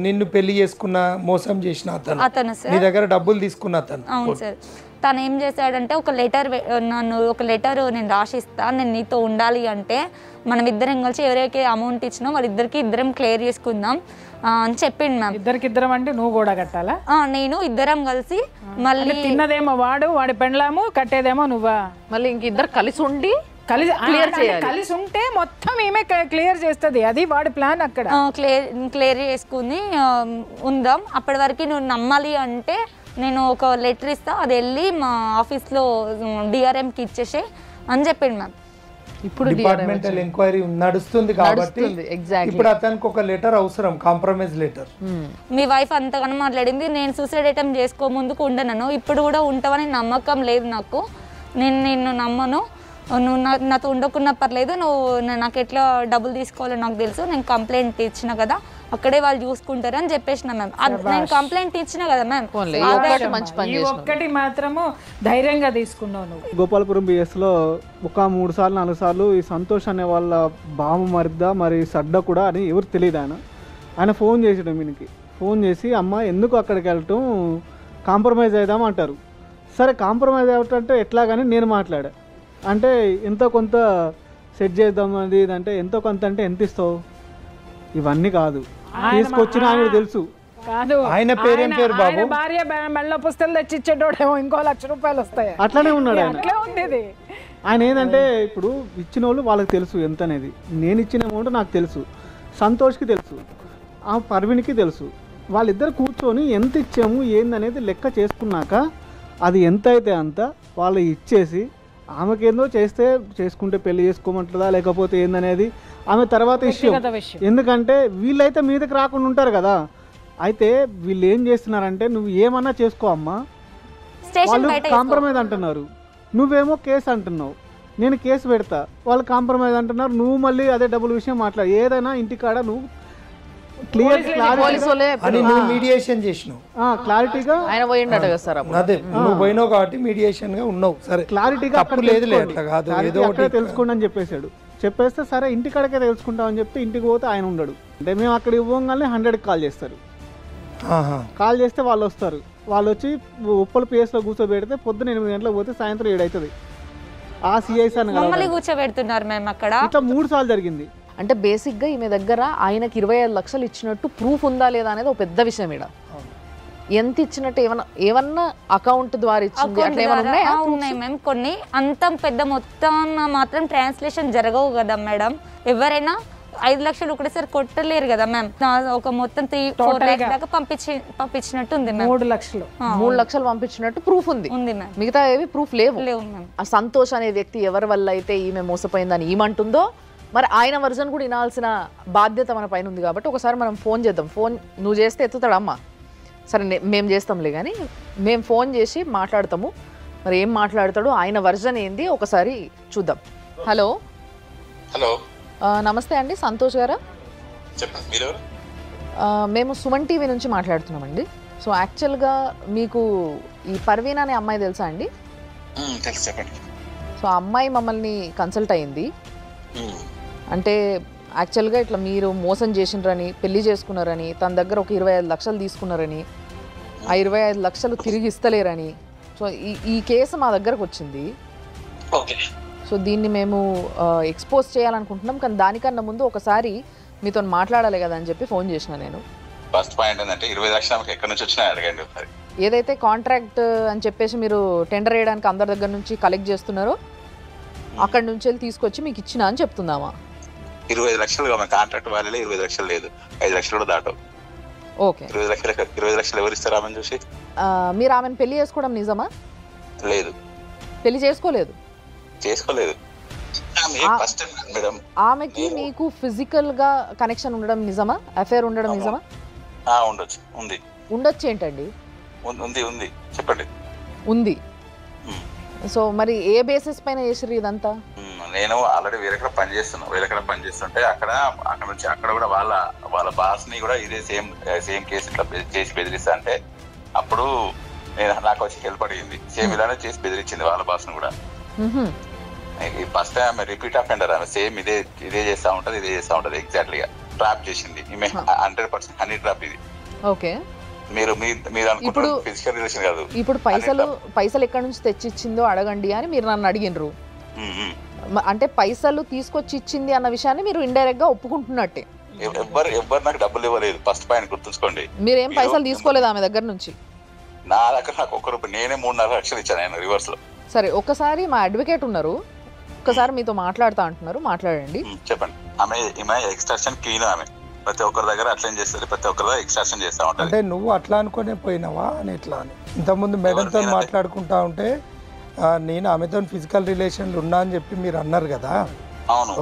నిన్ను పెళ్లి చేసుకున్న మోసం చేసిన అతను నీ దగ్గర డబ్బులు తీసుకున్న అతను. అవును సార్. తను ఏం చేశాడంటే ఒక లెటర్ నేను రాసిస్తా, నేను నీతో ఉండాలి అంటే మనం ఇద్దరం కలిసి ఎవరైతే అమౌంట్ ఇచ్చినా వాళ్ళిద్దరికి ఇద్దరం క్లియర్ చేసుకుందాం అని చెప్పిండు మ్యామ్. ఇద్దరికిద్దరం అంటే నువ్వు కూడా కట్టాలా? నేను ఇద్దరం కలిసి మళ్ళీ తిన్నదేమో వాడి పెండ్లాము, కట్టేదేమో నువ్వా? మళ్ళీ ఇంక ఇద్దరు కలిసి ఉండి కలిసి ఉంటే మొత్తం ఏమే క్లియర్ చేస్తుంది. అది వాడి ప్లాన్. అక్కడ క్లియర్ చేసుకుని ఉందాం. అప్పటి వరకు నువ్వు నమ్మాలి అంటే నేను ఒక లెటర్ ఇస్తా, అది వెళ్ళి మా ఆఫీస్లో DRMకి ఇచ్చేసే అని చెప్పిండు మ్యామ్. ఇప్పుడు డిపార్ట్మెంటల్ ఎంక్వైరీ నడుస్తుంది కాబట్టి ఇప్పుడు అతనికి ఒక లెటర్ అవసరం, కాంప్రమైజ్ లెటర్. మీ వైఫ్ అంతగానో మాట్లాడింది, నేను సూసైడ్ అటెంప్ట్ చేసుకో ముందుకు ఉండను, ఇప్పుడు కూడా ఉంటావని నమ్మకం లేదు నాకు, నేను నిన్ను నమ్మను, నువ్వు నాతో ఉండకున్నా పర్లేదు, నువ్వు నాకు ఎట్లా డబ్బులు తీసుకోవాలో నాకు తెలుసు, నేను కంప్లైంట్ ఇచ్చిన కదా అక్కడే వాళ్ళు చూసుకుంటారు అని చెప్పేసిన మ్యామ్. నేను కంప్లైంట్ ఇచ్చిన కదా మ్యామ్. ఒక్కటి మాత్రము ధైర్యంగా తీసుకున్నావు నువ్వు. గోపాలపురం BSలో ఒక 3 సార్లు 4 సార్లు ఈ సంతోష్ అనే వాళ్ళ బాము మరిద్దా మరి సడ్డ కూడా అని ఎవరు తెలియదు. ఆయన ఫోన్ చేసాడు వీనికి. ఫోన్ చేసి అమ్మ ఎందుకు అక్కడికి వెళ్ళటం, కాంప్రమైజ్ అవుదాం అంటారు. సరే కాంప్రమైజ్ అవ్వటంటే ఎట్లా కానీ నేను మాట్లాడా. అంటే ఎంతో కొంత సెట్ చేద్దాం అది ఇదంటే ఎంతో కొంత అంటే ఎంత ఇస్తావు, ఇవన్నీ కాదు తీసుకొచ్చిన ఆయన తెలుసు. కాదు ఆయన పేరేం పేరు బాబు? భార్య మెల్ల పుస్తకాలు తెచ్చి ఇచ్చేటోడేమో ఇంకో ₹1,00,000 వస్తాయి. అట్లానే ఉన్నాడు ఆయన. అట్లే ఉండేది ఆయన. ఏంటంటే ఇప్పుడు ఇచ్చిన వాళ్ళు వాళ్ళకి తెలుసు ఎంత అనేది. నేను ఇచ్చిన అమౌంట్ నాకు తెలుసు, సంతోష్కి తెలుసు, ఆ పర్వీన్కి తెలుసు. వాళ్ళిద్దరు కూర్చొని ఎంత ఇచ్చాము ఏందనేది లెక్క చేసుకున్నాక అది ఎంత అయితే అంత వాళ్ళు ఇచ్చేసి ఆమెకేందో చేస్తే చేసుకుంటే పెళ్లి చేసుకోమంటుందా లేకపోతే ఏందనేది ఆమె తర్వాత విషయం. ఎందుకంటే వీళ్ళైతే మీదకి రాకుండా ఉంటారు కదా. అయితే వీళ్ళు ఏం చేస్తున్నారంటే నువ్వు ఏమన్నా చేసుకో అమ్మా, వాళ్ళు కాంప్రమైజ్ అంటున్నారు, నువ్వేమో కేసు అంటున్నావు, నేను కేసు పెడతా, వాళ్ళు కాంప్రమైజ్ అంటున్నారు, నువ్వు మళ్ళీ అదే డబ్బుల విషయం మాట్లాడు. ఏదైనా ఇంటికాడ నువ్వు మీడియేషన్ చేసినావు, క్లారిటీగా ఆయన పోయిండట కదా సార్. అదే నువ్వు పోయినావు కాబట్టి మీడియేషన్ గా ఉన్నావు. సరే క్లారిటీగా అక్కడ లేదు కాదు, ఏదో ఒకటి తెలుసుకోండి అని చెప్పేశాడు. చెప్పేస్తే సరే ఇంటికాడకే తెలుసుకుంటామని చెప్తే ఇంటికి పోతే ఆయన ఉండడు. అంటే మేము అక్కడ ఇవ్వగానే 100కి కాల్ చేస్తారు. కాల్ చేస్తే వాళ్ళు వస్తారు. వాళ్ళు వచ్చి ఉప్పల PS లో కూర్చోబెడితే పొద్దున 8 గంటలకు పోతే సాయంత్రం 7 అవుతుంది. ఆ CI సార్ కూర్చోబెడుతున్నారు మేము అక్కడ. ఇట్లా 3 సార్లు జరిగింది. అంటే బేసిక్గా ఈమె దగ్గర ఆయనకి 25 లక్షలు ఇచ్చినట్టు ప్రూఫ్ ఉందా లేదా అనేది ఒక పెద్ద విషయం. ఇక్కడ ఎంత ఇచ్చినట్టు ఏమన్నా అకౌంట్ ద్వారా ఇచ్చింది అట్లా ఏమన్నా ఉన్నాయి మేము. కొన్ని అంత పెద్ద మొత్తం మాత్రం ట్రాన్స్లేషన్ జరగవు కదా మేడం. ఎవరైనా 5 లక్షలు ఒకటేసారి కొట్టలేరు కదా మ్యామ్. ఒక మొత్తం 3-4 lakhs దాకా పంపించినట్టు ఉంది మ్యామ్. 3 లక్షలు పంపించినట్టు ప్రూఫ్ ఉంది మ్యామ్. మిగతా ఏవి ప్రూఫ్ లేవు మ్యామ్. ఆ సంతోష్ అనే వ్యక్తి ఎవరి వల్ల అయితే ఈమె మోసపోయిందని ఏమంటుందో మరి ఆయన వర్జన్ కూడా వినాల్సిన బాధ్యత మన పైన ఉంది. కాబట్టి ఒకసారి మనం ఫోన్ చేద్దాం. ఫోన్ నువ్వు చేస్తే ఎత్తుతాడు అమ్మ. సరే మేము చేస్తాంలే కానీ మేము ఫోన్ చేసి మాట్లాడతాము. మరి ఏం మాట్లాడతాడు, ఆయన వర్జన్ ఏంది ఒకసారి చూద్దాం. హలో హలో నమస్తే అండి, సంతోష్ గారా? మేము సుమన్ టీవీ నుంచి మాట్లాడుతున్నామండి. సో యాక్చువల్గా మీకు ఈ పర్వీన్ అనే అమ్మాయి తెలుసా అండి? తెలుసు, చెప్పండి. సో ఆ అమ్మాయి మమ్మల్ని కన్సల్ట్ అయింది. అంటే యాక్చువల్గా ఇట్లా మీరు మోసం చేసినారని, పెళ్లి చేసుకున్నారని, తన దగ్గర ఒక 25 లక్షలు తీసుకున్నారని, ఆ 25 లక్షలు తిరిగి ఇస్తలేరని. సో ఈ కేసు మా దగ్గరకు వచ్చింది. సో దీన్ని మేము ఎక్స్పోజ్ చేయాలనుకుంటున్నాం. కానీ దానికన్నా ముందు ఒకసారి మీతో మాట్లాడాలి కదా అని చెప్పి ఫోన్ చేసిన నేను. ఫస్ట్ పాయింట్ ఏంటంటే 20 లక్షలు ఎక్కడి నుంచి వచ్చినా అడగండి. ఏదైతే కాంట్రాక్ట్ అని చెప్పేసి మీరు టెండర్ వేయడానికి అందరి దగ్గర నుంచి కలెక్ట్ చేస్తున్నారో అక్కడి నుంచి వెళ్ళి తీసుకొచ్చి మీకు ఇచ్చినా అని చెప్తుందామా? 25 లక్షలు కాంట్రాక్ట్ వాళ్ళే 25 లక్షలు లేదు, 5 లక్షలు కూడా దాటవు. ఓకే, 20 లక్షలు ఎవరు ఇస్తారు ఆమెను చూసి? మీరు ఆమెను పెళ్లి చేసుకోవడం నిజమా? లేదు. పెళ్లి చేసుకోలేదు. ఫస్ట్ మేడం ఆమెకి మీకు ఫిజికల్ గా కనెక్షన్ ఉండడం నిజమా? అఫేర్ ఉండడం నిజమా? ఉండొచ్చు. ఉండొచ్చు ఏంటండి? ఉంది చెప్పండి. ఉంది. సో మరి ఏ బేసిస్ పైన చేసిర్రు ఇదంతా? నేను ఆల్రెడీ వేరేక్కడ పనిచేస్తుంటే అక్కడ నుంచి అక్కడ కూడా వాళ్ళ బాస్ ని కూడా ఇదే సేమ్ కేసు ఇట్లా చేసి బెదిరిస్తా అంటే అప్పుడు నాకు వచ్చి హెల్ప్ అడిగింది. సేమ్ ఇలానే చేసి బెదిరించింది వాళ్ళ బాస్ ని కూడా. ఫస్ట్ టైం రిపీట్ ఆఫెండర్, ఆమె సేమ్ ఇదే చేస్తా ఉంటది ఎగ్జాక్ట్లీ గా ట్రాప్ చేసింది. 100% హనీ ట్రాప్ ఇది. ఓకే. మీరు అనుకుంటారు ఫిజికల్ రిలేషన్ కాదు. ఇప్పుడు పైసలు ఎక్కడి నుంచి తెచ్చిచ్చిందో అడగండి అని మీరు నన్ను అడిగినరు. అంటే పైసలు తీసుకొచ్చి ఇచ్చింది అన్న విషయాన్ని మీరు ఇండైరెక్ట్ గా ఒప్పుకుంటున్నట్టే. ఎవ్వరు నాకు డబ్బులు ఇవ్వలేదు. ఫస్ట్ పాయింట్ గుర్తుంచుకోండి. మీరేం పైసలు తీసుకోలేదు ఆమె దగ్గర నుంచి? నా దగ్గర నాకు ఒక్క రూపాయి, నేనే 3.5 లక్షలు ఇచ్చాను ఆయన రివర్స్ లో. సరే, ఒక్కసారి మా అడ్వకేట్ ఉన్నారు, ఒక్కసారి మీతో మాట్లాడుతా అంటున్నారు, మాట్లాడండి. చెప్పండి. ఈమె ఎక్స్ట్రాక్షన్ క్లీన్. ఆమె ప్రతి ఒక్కరి దగ్గర అట్లనే చేస్తుంది, ప్రతి ఒక్కరి దగ్గర ఎక్స్ట్రాక్షన్ చేస్తా ఉంటుంది. అంటే నువ్వు అట్లా అనుకునే పోయినావా అని ఎట్లా అని ఇంతకుముందు మేడంతో మాట్లాడుకుంటా ఉంటే నేను ఆమెతో ఫిజికల్ రిలేషన్లు ఉన్నా అని చెప్పి మీరు అన్నారు కదా,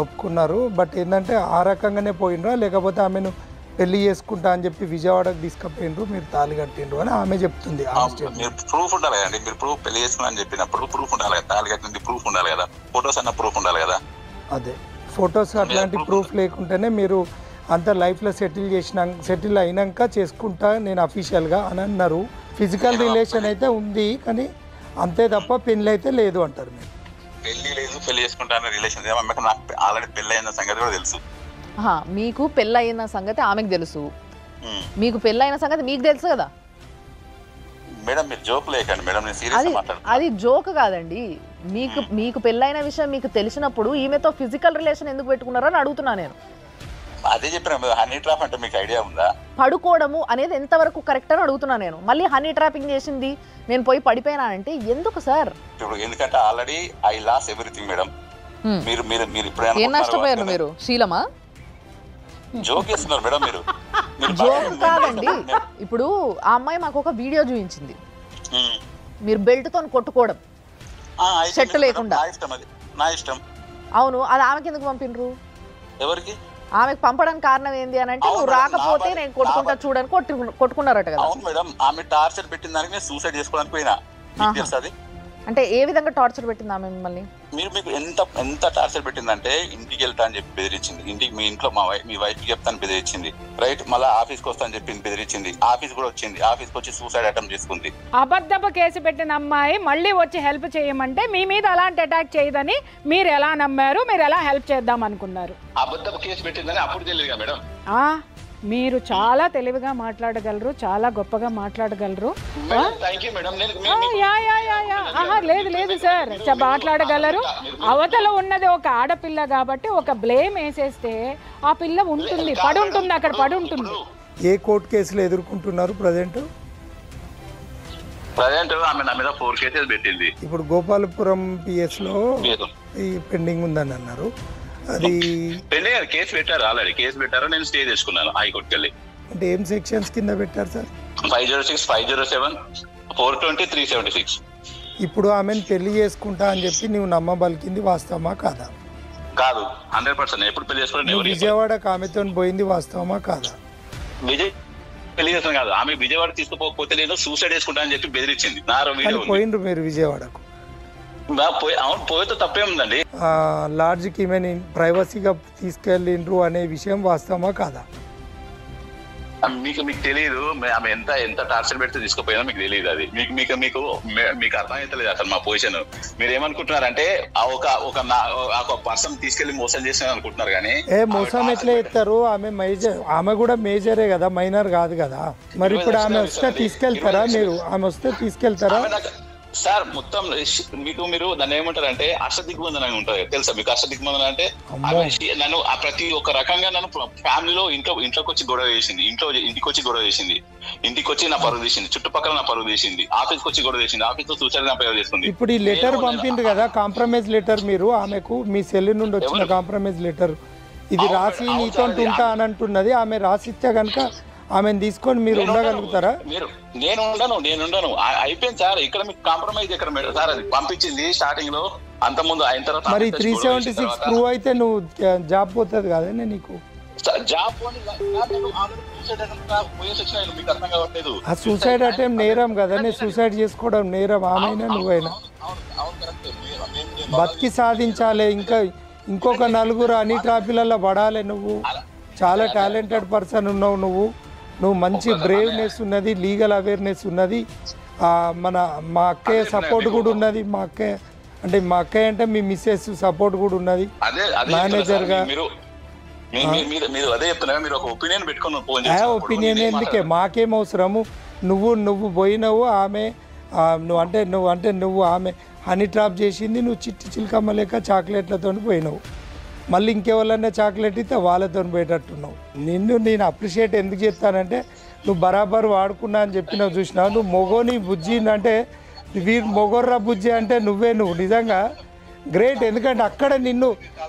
ఒప్పుకున్నారు. బట్ ఏంటంటే ఆ రకంగానే పోయినరా, లేకపోతే ఆమెను పెళ్లి చేసుకుంటా అని చెప్పి విజయవాడకు తీసుకుపోయినరు, మీరు తాళి కట్టిండ్రు అని ఆమె చెప్తుంది. ప్రూఫ్ ఉండాలి కదండి. మీరు ప్రూఫ్ పెళ్లి చేసుకున్నా అని చెప్పినప్పుడు ప్రూఫ్ ఉండాలి కదా, తాళి కట్టింది ప్రూఫ్ ఉండాలి కదా, ఫొటోస్ అన్న ప్రూఫ్ ఉండాలి కదా. అదే ఫొటోస్ అట్లాంటి ప్రూఫ్ లేకుంటేనే మీరు అంత లైఫ్లో సెటిల్ అయినాక చేసుకుంటా నేను అఫీషియల్గా అని అన్నారు. ఫిజికల్ రిలేషన్ అయితే ఉంది కానీ అంతే తప్ప పెళ్లి అయితే లేదు అంటారు. మీరు పెళ్లి లేదు, పెళ్లి చేసుకుంటా రిలేషన్ నాకు ఆల్రెడీ పెళ్లి అయిన సంగతి కూడా తెలుసు. మీకు పెళ్ళయిన సంగతి ఆమెకు తెలుసు, మీకు పెళ్ళైన సంగతి మీకు తెలుసు కదా మేడం. మీరు జోక్ లేకండి మేడం, నేను సీరియస్ మాట్లాడుతున్నా. అది జోక్ కాదండి. మీకు పెళ్ళైన విషయం మీకు తెలిసినప్పుడు ఈమెతో ఫిజికల్ రిలేషన్ ఎందుకు పెట్టుకున్నారో అని అడుగుతున్నా నేను. అదే చెప్పిన హనీ ట్రాప్ అంటే మీకు ఐడియా ఉందా? పడుకోవడము అనేది ఎంతవరకు కరెక్ట్ అని అడుగుతున్నా నేను. మళ్ళీ హనీ ట్రాపింగ్ చేసింది నేను పోయి పడిపోయినా అంటే ఎందుకు సార్? ఎందుకంటే already I loss everything madam. మీరు ఇప్పుడు ఏం నష్టపోయారు మీరు? శీలమా? జోక్ చేస్తున్నారు మేడం మీరు. జోక్ కాదండి. ఇప్పుడు ఆ అమ్మాయి మాకు ఒక వీడియో చూపించింది, మీరు బెల్ట్ తో కొట్టుకోవడం సెట్ లేకుండా. నా ఇష్టం. అవును, అది ఆమెకి ఎందుకు పంపినరు? ఎవరికి? ఆమెకు పంపడానికి కారణం ఏంది అని అంటే నువ్వు రాకపోతే నేను కొట్టుకుంటా చూడని కొట్టుకున్నారట కదా. అవును మేడం, ఆమె టార్చర్ పెట్టిన దానికి నేను సూసైడ్ చేసుకోవడానికి పోయినా. అంటే ఏ విధంగా టార్చర్ పెట్టింది ఆమె మిమ్మల్ని? మీకు ఎంత టార్చర్ పెట్టిందంటే ఇంటికి వెళ్తా అని చెప్పి బెదిరించింది. ఇంటికి మీ ఇంట్లో మీ వైఫ్ కి చెప్తాను బెదిరించింది. రైట్, మళ్ళీ ఆఫీస్కి వస్తా అని చెప్పి బెదిరించింది. ఆఫీస్ కూడా వచ్చింది, ఆఫీస్కి వచ్చి సూసైడ్ అటెంప్ట్ చేసుకుంది. అబద్ధపు కేసు పెట్టిన అమ్మాయి మళ్ళీ వచ్చి హెల్ప్ చేయమంటే మీ మీద అలాంటి అటాక్ చేయదని మీరు ఎలా నమ్మారు? మీరు ఎలా హెల్ప్ చేద్దాం అనుకున్నారు? అబద్ధపు కేసు పెట్టిందని అప్పుడు తెలియదుగా మేడం. మీరు చాలా తెలివిగా మాట్లాడగలరు, చాలా గొప్పగా మాట్లాడగలరు. లేదు సార్, మాట్లాడగలరు. అవతల ఉన్నది ఒక ఆడపిల్ల కాబట్టి ఒక బ్లేమ్ వేసేస్తే ఆ పిల్ల ఉంటుంది, పడి ఉంటుంది, అక్కడ పడి ఉంటుంది. ఏ కోర్టు కేసులు ఎదుర్కొంటున్నారు ప్రజెంట్? ఆమె నా మీద 4 కేసెస్ పెట్టింది. ఇప్పుడు గోపాలపురం PS లో ఈ పెండింగ్ ఉందని అన్నారు. అది కేసు పెట్టారు, ఆల్రెడీ కేసు పెట్టారు. నేను స్టే చేసుకున్నాను హైకోర్టుకి వెళ్ళి. అంటే ఏం సెక్షన్స్ కింద పెట్టారు సార్? 506, 507, 420, 376. ఇప్పుడు ఆమెను పెళ్లి చేసుకుంటా అని చెప్పి నువ్వు నమ్మబలికింది వాస్తవమా కాదా? కాదు, 100%. ఎప్పుడు పెళ్లి చేసుకోవడం? విజయవాడకు ఆమెతో పోయింది వాస్తవమా కాదా? పెళ్లి చేస్తాను కాదు, ఆమె విజయవాడ తీసుకుపోకపోతే నేను సూసైడ్ చేసుకుంటా అని చెప్పి బెదిరించింది. పోయిండ్రు మీరు విజయవాడకు? అవును, పోయితే తప్పేముందండి. లాడ్జ్కి ఈమెను ప్రైవసీగా తీసుకెళ్ళిండ్రు అనే విషయం వాస్తవమా కాదా? మీకు తెలియదు ఆమె ఎంత టార్చర్ పెడితే తీసుకుపోయినా మీకు తెలియదు. అది మీకు అర్థమైతలేదు అసలు మా పొజిషన్. మీరు ఏమనుకుంటున్నారంటే ఒక పర్సన్ తీసుకెళ్లి మోసం చేసిన అనుకుంటున్నారు. కానీ మోసం ఎట్లా చేస్తారు? ఆమె కూడా మేజరే కదా, మైనర్ కాదు కదా. మరి ఇప్పుడు ఆమె వస్తే తీసుకెళ్తారా? మీరు ఆమె వస్తే తీసుకెళ్తారా? సార్ మొత్తం మీరు దాన్ని ఏమంటారంటే అష్టదిగ్బంధన అని ఉంటుంది తెలుసా మీకు? అష్టదిగ్బంధన అంటే నన్ను ప్రతి ఒక్క రకంగా నన్ను ఫ్యామిలీలో ఇంట్లోకి వచ్చి గొడవ చేసింది, ఇంటికి వచ్చి గొడవ చేసింది, ఇంటికి వచ్చి నా పరువు తీసింది, చుట్టుపక్కల నా పరువు తీసింది, ఆఫీస్కి వచ్చి గొడవ చేసింది, ఆఫీస్ లో సూసైడ్ నా పరువు చేస్తుంది. ఇప్పుడు ఈ లెటర్ పంపిండ్రు కదా, కాంప్రమైజ్ లెటర్, మీరు ఆమెకు మీ సెల్ నుండి వచ్చిన కాంప్రమైజ్ లెటర్ ఇది రాసి నీతో ఉంటా అని అంటున్నది. ఆమె రాసిస్తే కనుక ఆమెను తీసుకొని మీరు ఉండగలుగుతారా? నేను ఉండను అయిపోయింది సార్. ఇక్కడ మీకు కాంప్రమైజ్ ఇక్కడ సార్ అది పంపించింది స్టార్టింగ్ లో, అంత ముందు అయిన తర్వాత మరి 376 ప్రూవ్ అయితే నువ్వు జాబ్ పోతుంది కదండి నీకు. జాబ్ ఆ సూసైడ్ అటెంప్ట్ నేరం కదా, సూసైడ్ చేసుకోవడం నేరం ఆమెనా నువ్వైనా. బతికి సాధించాలి, ఇంకొక నలుగురు అన్ని ట్రాఫీలలో పడాలి. నువ్వు చాలా టాలెంటెడ్ పర్సన్ ఉన్నావు, నువ్వు మంచి బ్రేవ్నెస్ ఉన్నది, లీగల్ అవేర్నెస్ ఉన్నది. మా అక్కయ్య సపోర్ట్ కూడా ఉన్నది. మా అక్కయ్య అంటే మీ మిస్సెస్ సపోర్ట్ కూడా ఉన్నది మేనేజర్గా. ఒపీనియన్ ఎందుకే, మాకేం అవసరము. నువ్వు పోయినావు, నువ్వు ఆమె హనీ ట్రాప్ చేసింది, నువ్వు చిట్టి చిలకమ్మ లేక చాక్లెట్లతో పోయినావు. మళ్ళీ ఇంకెవరన్నా చాక్లెట్ ఇస్తే వాళ్ళతో పోయేటట్టున్నావు. నేను అప్రిషియేట్ ఎందుకు చెప్తానంటే నువ్వు బరాబర్ వాడుకున్నా అని చెప్పినావు చూసినావు. నువ్వు మొగోని బుజ్జి అంటే వీరు మొగోర్రా బుజ్జి అంటే నువ్వు నిజంగా గ్రేట్. ఎందుకంటే అక్కడ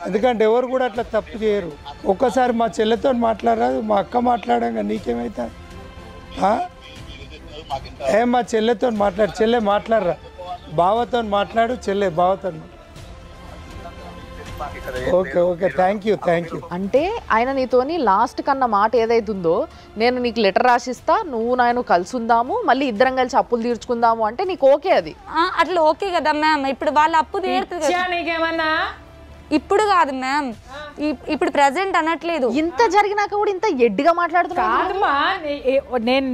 ఎందుకంటే ఎవరు కూడా అట్లా తప్పు చేయరు. ఒక్కసారి మా చెల్లెతో మాట్లాడరాదు, మా అక్క మాట్లాడంగా నీకేమైతే మా చెల్లెతో మాట్లాడు, చెల్లె మాట్లాడరా, బావతో మాట్లాడు, చెల్లె బావతో. Okay thank you. అంటే ఆయన నీతోని లాస్ట్ కన్నా మాట ఏదైతుందో, నేను నీకు లెటర్ రాసిస్తా, నువ్వు నేను కలిసి ఉందాము, మళ్ళీ ఇద్దరం కలిసి అప్పులు తీర్చుకుందాము అంటే నీకు ఓకే? అది అట్లా ఓకే కదా మ్యామ్. ఇప్పుడు వాళ్ళ అప్పు తీరుతుంది నీకేమన్నా ఇప్పుడు కాదు మ్యామ్, ఇప్పుడు ప్రెసెంట్ అనట్లేదు. ఇంత జరిగినాక కూడా ఇంత ఎడ్డిగా మాట్లాడుతున్నా.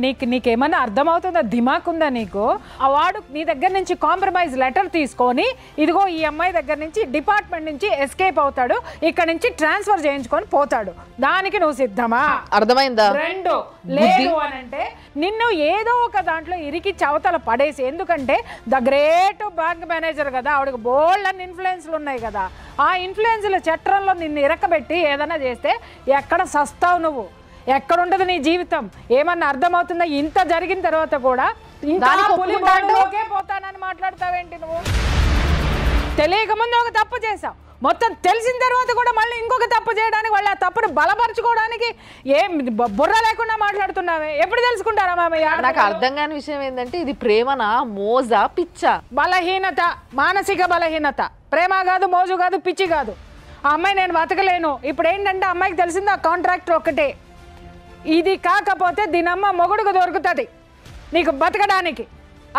నీకేమన్నా అర్థమవుతుందా? దిమాక్ ఉందా నీకు? ఆ వాడు నీ దగ్గర నుంచి కాంప్రమైజ్ లెటర్ తీసుకొని ఇదిగో ఈ అమ్మాయి దగ్గర నుంచి డిపార్ట్మెంట్ నుంచి ఎస్కేప్ అవుతాడు, ఇక్కడ నుంచి ట్రాన్స్ఫర్ చేయించుకొని పోతాడు. దానికి నువ్వు సిద్ధమా? అర్థమైందా? రెండు లేదు అని అంటే నిన్ను ఏదో ఒక దాంట్లో ఇరికి చవతల పడేసి, ఎందుకంటే ద గ్రేట్ బ్యాంక్ మేనేజర్ కదా, ఆవిడకి బోల్డ్ అన్ని ఇన్ఫ్లుయెన్స్లు ఉన్నాయి కదా, ఆ ఇన్ఫ్లుయెన్స్ల చట్రంలో నిన్ను ఇరకబెట్టి ఏదైనా చేస్తే ఎక్కడ సస్తావు నువ్వు? ఎక్కడుంటది నీ జీవితం? ఏమన్నా అర్థమవుతుందా? ఇంత జరిగిన తర్వాత కూడా ఇంకా పోతానని మాట్లాడతావేంటి నువ్వు? తెలియక ముందు ఒక తప్పు చేసావు, మొత్తం తెలిసిన తర్వాత కూడా మళ్ళీ ఇంకొక తప్పు చేయడానికి, వాళ్ళు ఆ తప్పును బలపరచుకోవడానికి ఏం బుర్ర లేకుండా మాట్లాడుతున్నావే. ఎప్పుడు తెలుసుకుంటారా మామయ్య? నాకు అర్థం కాని విషయం ఏంటంటే ఇది ప్రేమనా, మోజా, పిచ్చా? బలహీనత, మానసిక బలహీనత. ప్రేమ కాదు, మోజు కాదు, పిచ్చి కాదు. ఆ అమ్మాయి నేను బతకలేను. ఇప్పుడు ఏంటంటే అమ్మాయికి తెలిసింది ఆ కాంట్రాక్టర్ ఒకటే. ఇది కాకపోతే దీనమ్మ మొగుడుకు దొరుకుతుంది నీకు బతకడానికి.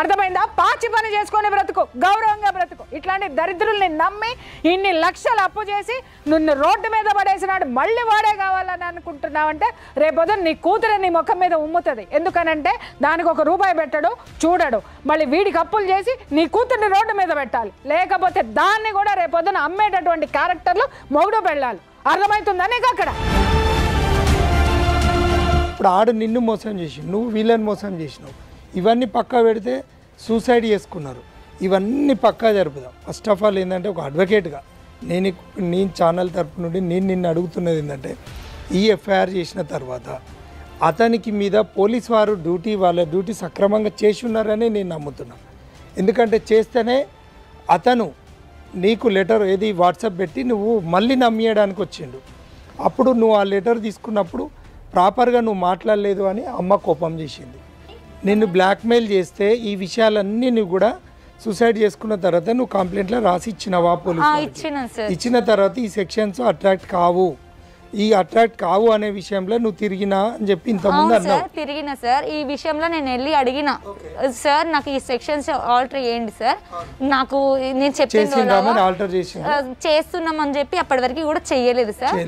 అర్థమైందా? పాచి పని చేసుకొని బ్రతుకు, గౌరవంగా బ్రతుకు. ఇట్లాంటి దరిద్రుల్ని నమ్మి ఇన్ని లక్షలు అప్పు చేసి నిన్ను రోడ్డు మీద పడేసినాడు, మళ్ళీ వాడే కావాలని అనుకుంటున్నావంటే రేపొద్దున నీ కూతురు నీ ముఖం మీద ఉమ్ముతుంది. ఎందుకనంటే దానికి ₹1 పెట్టడు, చూడడు. మళ్ళీ వీడికి అప్పులు చేసి నీ కూతుర్ని రోడ్డు మీద పెట్టాలి, లేకపోతే దాన్ని కూడా రేపొద్దున అమ్మేటటువంటి క్యారెక్టర్లు మొగుడు పెళ్ళాలి. అర్థమవుతుందా నీకు? అక్కడ ఇప్పుడు ఆడు నిన్ను మోసం చేసి, నువ్వు వీళ్ళని మోసం చేసినావు. ఇవన్నీ పక్కా పెడితే సూసైడ్ చేసుకున్నారు. ఇవన్నీ పక్కా జరుపుదాం. ఫస్ట్ ఆఫ్ ఆల్ ఏంటంటే ఒక అడ్వకేట్గా నేను ఛానల్ తరపు నుండి నిన్ను అడుగుతున్నది ఏంటంటే, ఈ ఎఫ్ఐఆర్ చేసిన తర్వాత అతనికి మీద పోలీస్ వారు వాళ్ళ డ్యూటీ సక్రమంగా చేసి ఉన్నారని నేను నమ్ముతున్నాను. ఎందుకంటే చేస్తేనే అతను నీకు లెటర్ ఏది వాట్సాప్ పెట్టి నువ్వు మళ్ళీ నమ్మేయడానికి వచ్చిండు. అప్పుడు నువ్వు ఆ లెటర్ తీసుకున్నప్పుడు ప్రాపర్గా నువ్వు మాట్లాడలేదు అని అమ్మ కోపం చేసింది. నిన్ను బ్లాక్మెయిల్ చేస్తే ఈ విషయాలన్నీ నువ్వు కూడా సూసైడ్ చేసుకున్న తర్వాత నువ్వు కంప్లైంట్లో రాసి ఇచ్చినవా పోలీసు? ఇచ్చిన తర్వాత ఈ సెక్షన్స్ అట్రాక్ట్ కావు అనే విషయంలో నువ్వు తిరిగినా అని చెప్పి ఇంతకుముందు అన్నావు. తిరిగినా సార్, ఈ విషయంలో నేను వెళ్ళి అడిగిన సార్ నాకు ఈ సెక్షన్స్ ఆల్టర్ చేయండి సార్, నాకు నేను చెప్పింది ఆల్టర్ చేస్తున్నామని చెప్పి అప్పటి వరకు కూడా చెయ్యలేదు సార్.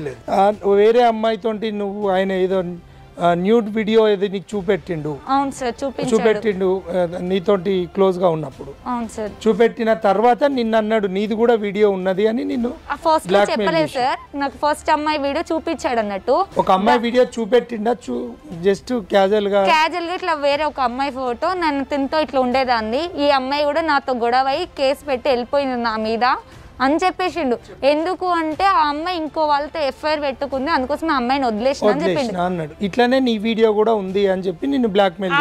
వేరే అమ్మాయితోటి నువ్వు ఆయన ఏదో న్యూడ్ వీడియో ఏదో నీకు చూపెట్టిండు. అవును సార్, చూపెట్టిండు నీతోటి క్లోజ్ గా ఉన్నప్పుడు. అవును సార్. చూపెట్టిన తర్వాత నిన్ను అన్నాడు నీది కూడా వీడియో ఉన్నది అని నిన్ను ఫస్ట్ చెప్పలేదు సార్. నాకు ఫస్ట్ అమ్మాయి వీడియో చూపించాడు అన్నట్టు. ఒక అమ్మాయి వీడియో చూపెట్టిండా? జస్ట్ క్యాజువల్ గా ఇట్లా వేరే ఒక అమ్మాయి ఫోటో, నన్ను తింతో ఇట్లా ఉండేదాన్ని, ఈ అమ్మాయి కూడా నాతో గొడవ అయి కేసు పెట్టి వెళ్ళిపోయింది నా మీద అని చెప్పేసిండు. ఎందుకు అంటే ఆ అమ్మాయి ఇంకో వాళ్ళతో ఎఫ్ఐఆర్ పెట్టుకుంది, అందుకోసం ఆ అమ్మాయిని వదిలేసిన అని చెప్పిండు అన్నాడు. ఇట్లానే నీ వీడియో కూడా ఉంది అని చెప్పి నిన్ను బ్లాక్ మెయిల్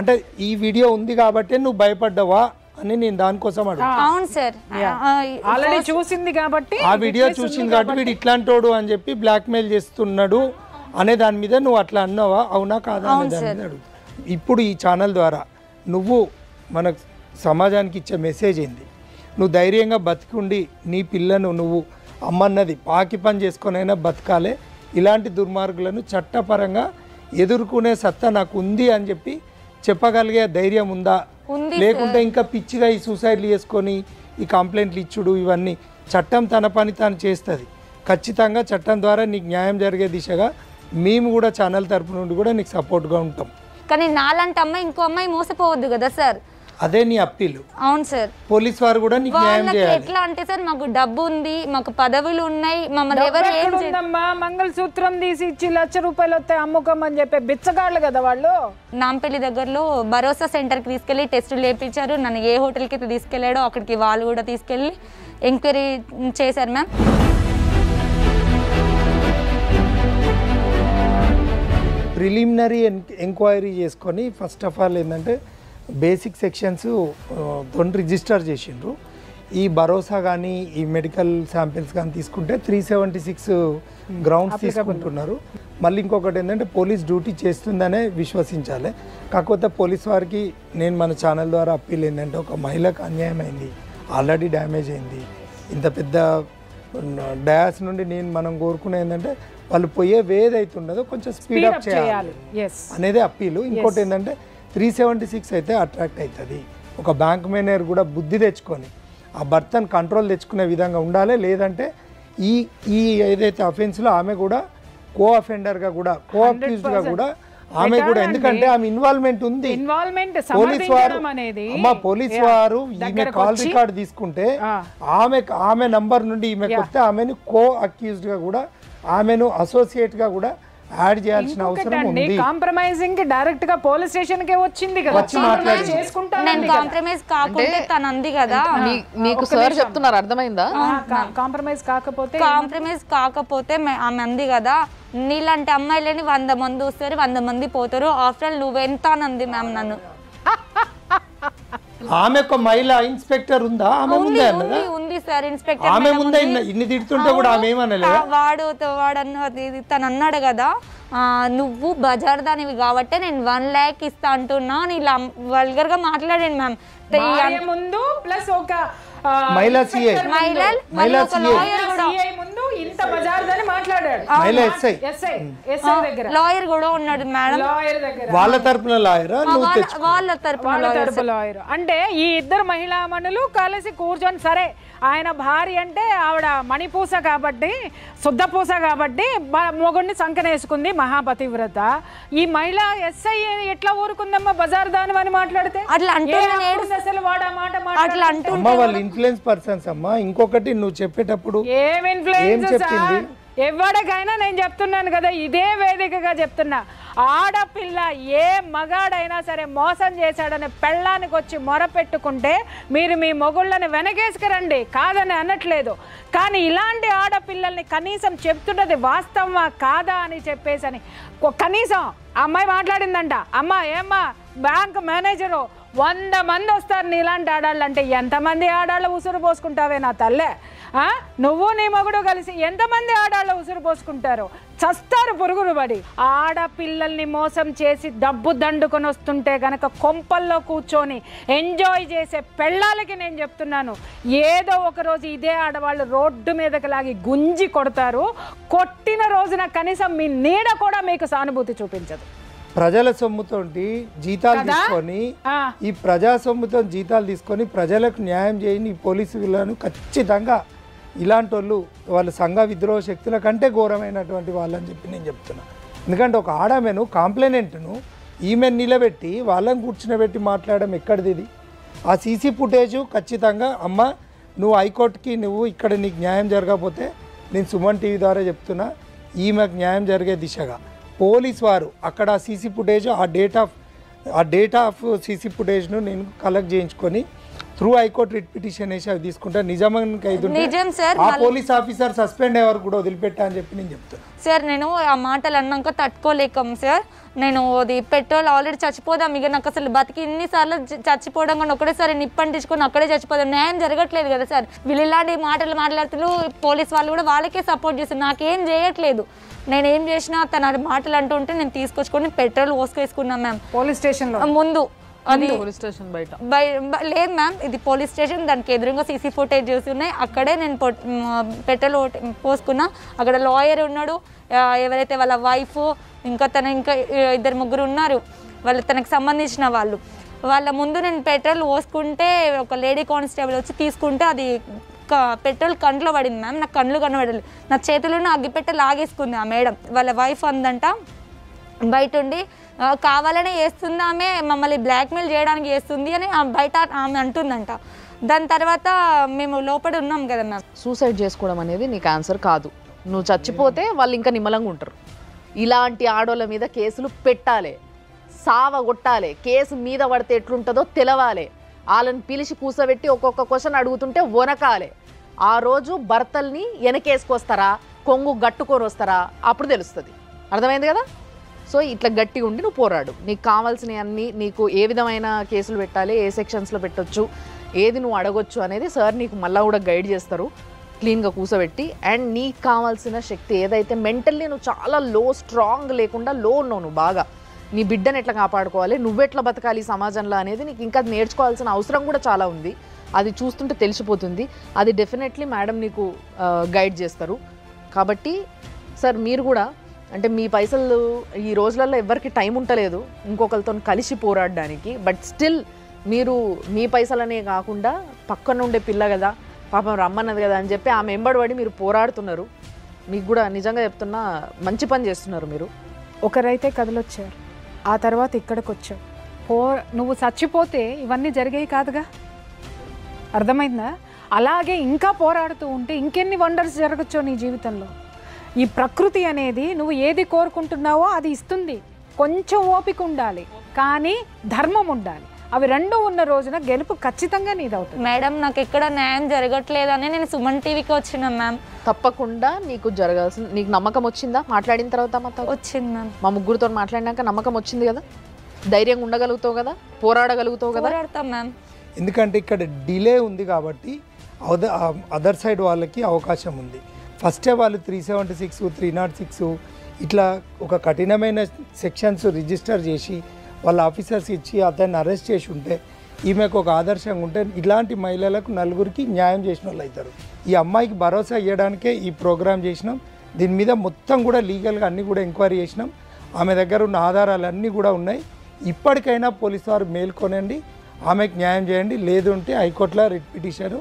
అంటే ఈ వీడియో ఉంది కాబట్టి నువ్వు భయపడ్డావా అని నేను దానికోసం అడుగు. అవును సార్, ఆల్రెడీ చూసింది కాబట్టి ఆ వీడియో చూసింది కాబట్టి వీడు ఇట్లాంటోడు అని చెప్పి బ్లాక్ మెయిల్ చేస్తున్నాడు అనే దాని మీద నువ్వు అట్లా అన్నావా అవునా కాదా అనే దాని మీద అడుగు. ఇప్పుడు ఈ ఛానల్ ద్వారా నువ్వు మన సమాజానికి ఇచ్చే మెసేజ్ ఏంది? నువ్వు ధైర్యంగా బతికుండి నీ పిల్లను నువ్వు అమ్మన్నది పాకి పని చేసుకొనైనా బతకాలే, ఇలాంటి దుర్మార్గులను చట్టపరంగా ఎదుర్కొనే సత్తా నాకు ఉంది అని చెప్పి చెప్పగలిగే ధైర్యం ఉందా? లేకుంటే ఇంకా పిచ్చిగా ఈ సూసైడ్లు చేసుకొని ఈ కంప్లైంట్లు ఇచ్చుడు ఇవన్నీ చట్టం తన పని తాను చేస్తుంది. ఖచ్చితంగా చట్టం ద్వారా నీకు న్యాయం జరిగే దిశగా మేము కూడా ఛానల్ తరపు నుండి కూడా నీకు సపోర్ట్గా ఉంటాం. కానీ నాలాంటి అమ్మాయి ఇంకో అమ్మాయి మోసపోవద్దు కదా సార్. అదే నీ అప్పీలు. అవును సార్. పోలీస్ వారు కూడా నీకు న్యాయం చేయాలి. ఎట్లా అంటే సార్ మాకు డబ్బు ఉంది, మాకు పదవులు ఉన్నాయి, మమ్మల్ని ఎవరు ఏం ఉందమ్మా మంగళసూత్రం తీసి ఇచ్చి ₹1,00,000 వస్తాయి అమ్ముకోమని చెప్పే బిచ్చగాళ్ళు కదా వాళ్ళు. నాంపల్లి దగ్గరలో భరోసా సెంటర్కి తీసుకెళ్ళి టెస్టులు చేయించారు. నన్ను ఏ హోటల్కి అయితే తీసుకెళ్ళాడో అక్కడికి వాళ్ళు కూడా తీసుకెళ్ళి ఎంక్వైరీ చేశారు మ్యామ్. ప్రిలిమినరీ ఎంక్వైరీ చేసుకొని ఫస్ట్ ఆఫ్ ఆల్ ఏంటంటే బేసిక్ సెక్షన్స్ తోని రిజిస్టర్ చేసిండ్రు. ఈ భరోసా కానీ ఈ మెడికల్ శాంపిల్స్ కానీ తీసుకుంటే 376 గ్రౌండ్స్ తీసుకుంటున్నారు. మళ్ళీ ఇంకొకటి ఏంటంటే పోలీస్ డ్యూటీ చేస్తుందనే విశ్వసించాలి. కాకపోతే పోలీస్ వారికి నేను మన ఛానల్ ద్వారా అప్పీల్ ఏంటంటే ఒక మహిళకు అన్యాయం అయింది, ఆల్రెడీ డ్యామేజ్ అయింది. ఇంత పెద్ద డయాస్ నుండి మనం కోరుకునే ఏంటంటే వాళ్ళు పోయే వేది అవుతుండదో కొంచెం స్పీడప్ చేయాలి అనేది అప్పీలు. ఇంకోటి ఏంటంటే 376 అయితే అట్రాక్ట్ అవుతుంది. ఒక బ్యాంక్ మేనేజర్ కూడా బుద్ధి తెచ్చుకొని ఆ భర్తను కంట్రోల్ తెచ్చుకునే విధంగా ఉండాలి. లేదంటే ఈ ఏదైతే అఫెన్స్లో ఆమె కూడా కో అఫెండర్గా కూడా కో అక్యూజ్డ్గా కూడా ఆమె కూడా, ఎందుకంటే ఆమె ఇన్వాల్వ్మెంట్ ఉంది. పోలీస్ వారు ఈమె కాల్ రికార్డ్ తీసుకుంటే ఆమె నంబర్ నుండి ఈమెకు వస్తే ఆమెను కో అక్యూజ్డ్ గా కూడా ఆమెను అసోసియేట్ గా కూడా యాడ్ చేయాల్సిన అవసరం ఉంది. కాంప్రమైజింగ్ కి డైరెక్ట్ గా పోలీస్ స్టేషన్ కే వచ్చింది కదా, వచ్చి మాట్లాడి నేను కాంప్రమైజ్ కాకుంటే తను అంది కదా. మీకు సార్ చెప్తున్నారు అర్థమైందా? కాంప్రమైజ్ కాకపోతే ఆమె అంది కదా, నీలాంటి అమ్మాయిలని 100 మంది వస్తారు, 100 మంది పోతారు, ఆఫ్టర్ ఆల్ నువ్వెంత అని అంది మ్యామ్ నన్ను. ఆమె ఒక మహిళా ఇన్స్పెక్టర్ ఉందా? ఆమె ముందే అన్నదా? ఉంది సార్ ఇన్స్పెక్టర్. ఆమె ముందే ఇన్ని తిడుతుంటే కూడా ఆమె ఏమనలేదా? వాడు తను అన్నాడు కదా, నువ్వు బజార్ దానివి కాబట్టి నేను 1 lakh ఇస్తా అంటున్నా అని ఇలా వల్గర్ గా మాట్లాడాను మ్యామ్. ముందు ప్లస్ ఒక మహిళా సిఐ లాయర్ కూడా ఉన్నాడు మేడం. వాళ్ళ తరపున లాయర్ లాయర్ అంటే ఈ ఇద్దరు మహిళామణులు కలిసి కూర్చొని, సరే ఆయన భార్య అంటే ఆవిడ మణిపూస కాబట్టి శుద్ధపూస కాబట్టి మొగుడిని సంకనేసుకుంది మహాపతివ్రత. ఈ మహిళా ఎస్ఐ ఎట్లా ఊరుకుందమ్మా బజార్ దాని అని మాట్లాడితే? అట్లా అంటే అసలు వాడు ఆ మాట అట్లా అంటూ వాళ్ళు ఇన్ఫ్లుయెన్స్ పర్సన్స్ అమ్మా. ఇంకొకటి నువ్వు చెప్పేటప్పుడు ఏం ఇన్ఫ్లుయెన్స్ ఎవరికైనా నేను చెప్తున్నాను కదా, ఇదే వేదికగా చెప్తున్నా, ఆడపిల్ల ఏ మగాడైనా సరే మోసం చేశాడని పెళ్ళానికి వచ్చి మొరపెట్టుకుంటే మీరు మీ మొగుళ్ళని వెనకేసుకురండి, కాదని అనట్లేదు. కానీ ఇలాంటి ఆడపిల్లల్ని కనీసం చెప్తున్నది వాస్తవమా కాదా అని చెప్పేసి కనీసం అమ్మాయి మాట్లాడిందంట, అమ్మ ఏమ్మా బ్యాంక్ మేనేజరు 100 మంది వస్తారు నీలాంటి ఆడాళ్ళు అంటే ఎంతమంది ఆడాళ్ళు ఉసురు పోసుకుంటావే నా తల్లే? నువ్వు నీ మగుడు కలిసి ఎంతమంది ఆడాళ్ళు ఉసురు పోసుకుంటారు? చస్తారు పురుగులు పడి. ఆడపిల్లల్ని మోసం చేసి డబ్బు దండుకొని వస్తుంటే గనక కొంపల్లో కూర్చొని ఎంజాయ్ చేసే పెళ్ళాలకి నేను చెప్తున్నాను, ఏదో ఒక రోజు ఇదే ఆడవాళ్ళు రోడ్డు మీదకి లాగి గుంజి కొడతారు. కొట్టిన రోజున కనీసం మీ నీడ కూడా మీకు సానుభూతి చూపించదు. ప్రజల సొమ్ముతో జీతాలు తీసుకొని, ఈ ప్రజా సొమ్ముతో జీతాలు తీసుకొని ప్రజలకు న్యాయం చేయని ఈ పోలీసులను ఖచ్చితంగా ఇలాంటి వాళ్ళ సంఘ విద్రోహ శక్తుల కంటే ఘోరమైనటువంటి వాళ్ళని చెప్పి నేను చెప్తున్నా. ఎందుకంటే ఒక ఆడమెను కాంప్లైనెంట్ను ఈమెను నిలబెట్టి వాళ్ళని కూర్చునబెట్టి మాట్లాడడం ఎక్కడిది? ఇది ఆ సీసీ ఫుటేజు ఖచ్చితంగా అమ్మ నువ్వు హైకోర్టుకి నువ్వు ఇక్కడ నీకు న్యాయం జరగకపోతే నేను సుమన్ టీవీ ద్వారా చెప్తున్నా, ఈమెకు న్యాయం జరిగే దిశగా పోలీస్ వారు అక్కడ సీసీ ఫుటేజ్ ఆ డేట్ ఆఫ్ సీసీ ఫుటేజ్ను నేను కలెక్ట్ చేయించుకొని త్రూ హైకోర్టు రిట్ పిటిషన్ వేసి అవి తీసుకుంటా నిజామానికి అయితే నిజం సార్. ఆ పోలీస్ ఆఫీసర్ సస్పెండ్ అయ్యే వరకు కూడా వదిలిపెట్టా అని చెప్పి నేను చెప్తాను సార్. నేను ఆ మాటలు అన్నాక తట్టుకోలేకం సార్. నేను అది పెట్రోల్ ఆల్రెడీ చచ్చిపోదాం ఇక నాకు అసలు బతికి ఇన్నిసార్లు చచ్చిపోవడం కానీ ఒకటేసారి నిప్పంటించుకొని అక్కడే చచ్చిపోదాం. న్యాయం జరగట్లేదు కదా సార్. వీళ్ళు ఇలాంటి మాటలు మాట్లాడుతున్నారు. పోలీస్ వాళ్ళు కూడా వాళ్ళకే సపోర్ట్ చేస్తారు, నాకేం చేయట్లేదు. నేనేం చేసినా తన మాటలు అంటుంటే నేను తీసుకొచ్చుకొని పెట్రోల్ పోసుకేసుకున్నాను మ్యామ్ పోలీస్ స్టేషన్లో ముందు. అది పోలీస్ స్టేషన్ బయట లేదు మ్యామ్, ఇది పోలీస్ స్టేషన్. దానికి ఎదురుగా సీసీ ఫుటేజ్ చూసి ఉన్నాయి. అక్కడే నేను పెట్రోల్ పోసుకున్నా. అక్కడ లాయర్ ఉన్నాడు, ఎవరైతే వాళ్ళ వైఫ్ ఇంకా ఇద్దరు ముగ్గురు ఉన్నారు వాళ్ళు తనకు సంబంధించిన వాళ్ళు. వాళ్ళ ముందు నేను పెట్రోల్ పోసుకుంటే ఒక లేడీ కానిస్టేబుల్ వచ్చి తీసుకుంటే అది పెట్రోల్ కంట్లో పడింది మ్యామ్. నాకు కళ్ళు కనబడలేదు. నా చేతిలోనే అగ్గిపెట్టె లాగేసుకుంది ఆ మేడం. వాళ్ళ వైఫ్ అందంట బయట ఉండి కావాలనే చేస్తుంది, ఆమె మమ్మల్ని బ్లాక్మెయిల్ చేయడానికి చేస్తుంది అని బయట ఆమె అంటుందంట. దాని తర్వాత మేము లోపల ఉన్నాం కదా మ్యామ్. సూసైడ్ చేసుకోవడం అనేది నీకు ఆన్సర్ కాదు. నువ్వు చచ్చిపోతే వాళ్ళు ఇంకా నిమ్మలంగా ఉంటారు. ఇలాంటి ఆడోళ్ళ మీద కేసులు పెట్టాలి, సావగొట్టాలి. కేసు మీద పడితే ఎట్లుంటుందో తెలవాలి. వాళ్ళని పిలిచి కూసబెట్టి ఒక్కొక్క క్వశ్చన్ అడుగుతుంటే వనకాలి. ఆ రోజు భర్తల్ని వెనకేసుకొస్తారా, కొంగు గట్టుకొని వస్తారా, అప్పుడు తెలుస్తుంది. అర్థమైంది కదా? సో ఇట్లా గట్టిగా ఉండి నువ్వు పోరాడు. నీకు కావాల్సినవన్నీ, నీకు ఏ విధమైన కేసులు పెట్టాలి, ఏ సెక్షన్స్లో పెట్టొచ్చు, ఏది నువ్వు అడగొచ్చు అనేది సార్ నీకు మళ్ళీ కూడా గైడ్ చేస్తారు క్లీన్గా కూసబెట్టి. అండ్ నీకు కావాల్సిన శక్తి ఏదైతే మెంటల్లీ నువ్వు చాలా స్ట్రాంగ్ లేకుండా ఉన్నావు, నువ్వు బాగా నీ బిడ్డను ఎట్లా కాపాడుకోవాలి, నువ్వెట్లా బతకాలి సమాజంలో అనేది నీకు ఇంకా నేర్చుకోవాల్సిన అవసరం కూడా చాలా ఉంది. అది చూస్తుంటే తెలిసిపోతుంది. అది డెఫినెట్లీ మేడం నీకు గైడ్ చేస్తారు. కాబట్టి సార్ మీరు కూడా అంటే మీ పైసలు ఈ రోజులలో ఎవరికి టైం ఉంటలేదు ఇంకొకరితో కలిసి పోరాడడానికి. బట్ స్టిల్ మీరు మీ పైసలనే కాకుండా పక్కన ఉండే పిల్ల కదా, పాపం రమ్మన్నది కదా అని చెప్పి ఆమె ఎంబడిపడి మీరు పోరాడుతున్నారు. మీకు కూడా నిజంగా చెప్తున్నా మంచి పని చేస్తున్నారు మీరు. ఒకరైతే కదలొచ్చారు, ఆ తర్వాత ఇక్కడికి వచ్చావు. నువ్వు చచ్చిపోతే ఇవన్నీ జరిగేవి కాదుగా. అర్థమైందా? అలాగే ఇంకా పోరాడుతూ ఉంటే ఇంకెన్ని వండర్స్ జరగచ్చో నీ జీవితంలో. ఈ ప్రకృతి అనేది నువ్వు ఏది కోరుకుంటున్నావో అది ఇస్తుంది. కొంచెం ఓపిక ఉండాలి, కానీ ధర్మం ఉండాలి. అవి రెండు ఉన్న రోజున గెలుపు ఖచ్చితంగా నీదవుతుంది. మేడం నాకు ఎక్కడ న్యాయం జరగట్లేదని నేను సుమన్ టీవీకి వచ్చిన మ్యామ్. తప్పకుండా నీకు జరగాల్సింది. నీకు నమ్మకం వచ్చిందా మాట్లాడిన తర్వాత? వచ్చింది మ్యామ్. మా ముగ్గురితో మాట్లాడినాక నమ్మకం వచ్చింది కదా, ధైర్యంగా ఉండగలుగుతావు కదా, పోరాడగలుగుతావు కదా. పోరాడతాం మ్యామ్. ఎందుకంటే ఇక్కడ డిలే ఉంది కాబట్టి అదర్ సైడ్ వాళ్ళకి అవకాశం ఉంది. ఫస్టే వాళ్ళు 376, 306 ఇట్లా ఒక కఠినమైన సెక్షన్స్ రిజిస్టర్ చేసి వాళ్ళ ఆఫీసర్స్ ఇచ్చి అతన్ని అరెస్ట్ చేసి ఉంటే ఈమెకు ఒక ఆదర్శంగా ఉంటే ఇలాంటి మహిళలకు నలుగురికి న్యాయం చేసిన వాళ్ళు అవుతారు. ఈ అమ్మాయికి భరోసా ఇవ్వడానికే ఈ ప్రోగ్రామ్ చేసినాం. దీని మీద మొత్తం కూడా లీగల్గా అన్నీ కూడా ఎంక్వైరీ చేసినాం. ఆమె దగ్గర ఉన్న ఆధారాలు అన్నీ కూడా ఉన్నాయి. ఇప్పటికైనా పోలీసు వారు మేల్కొనండి, ఆమెకు న్యాయం చేయండి. లేదు అంటే హైకోర్టులో రిట్ పిటిషన్.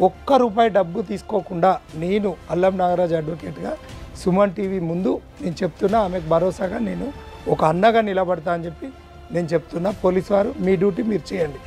₹1 డబ్బు తీసుకోకుండా నేను అల్లం నాగరాజ్ అడ్వకేట్గా సుమన్ టీవీ ముందు నేను చెప్తున్నా, ఆమెకు భరోసాగా నేను ఒక అన్నగా నిలబడతా అని చెప్పి నేను చెప్తున్నా. పోలీసు వారు మీ డ్యూటీ మీరు చేయండి.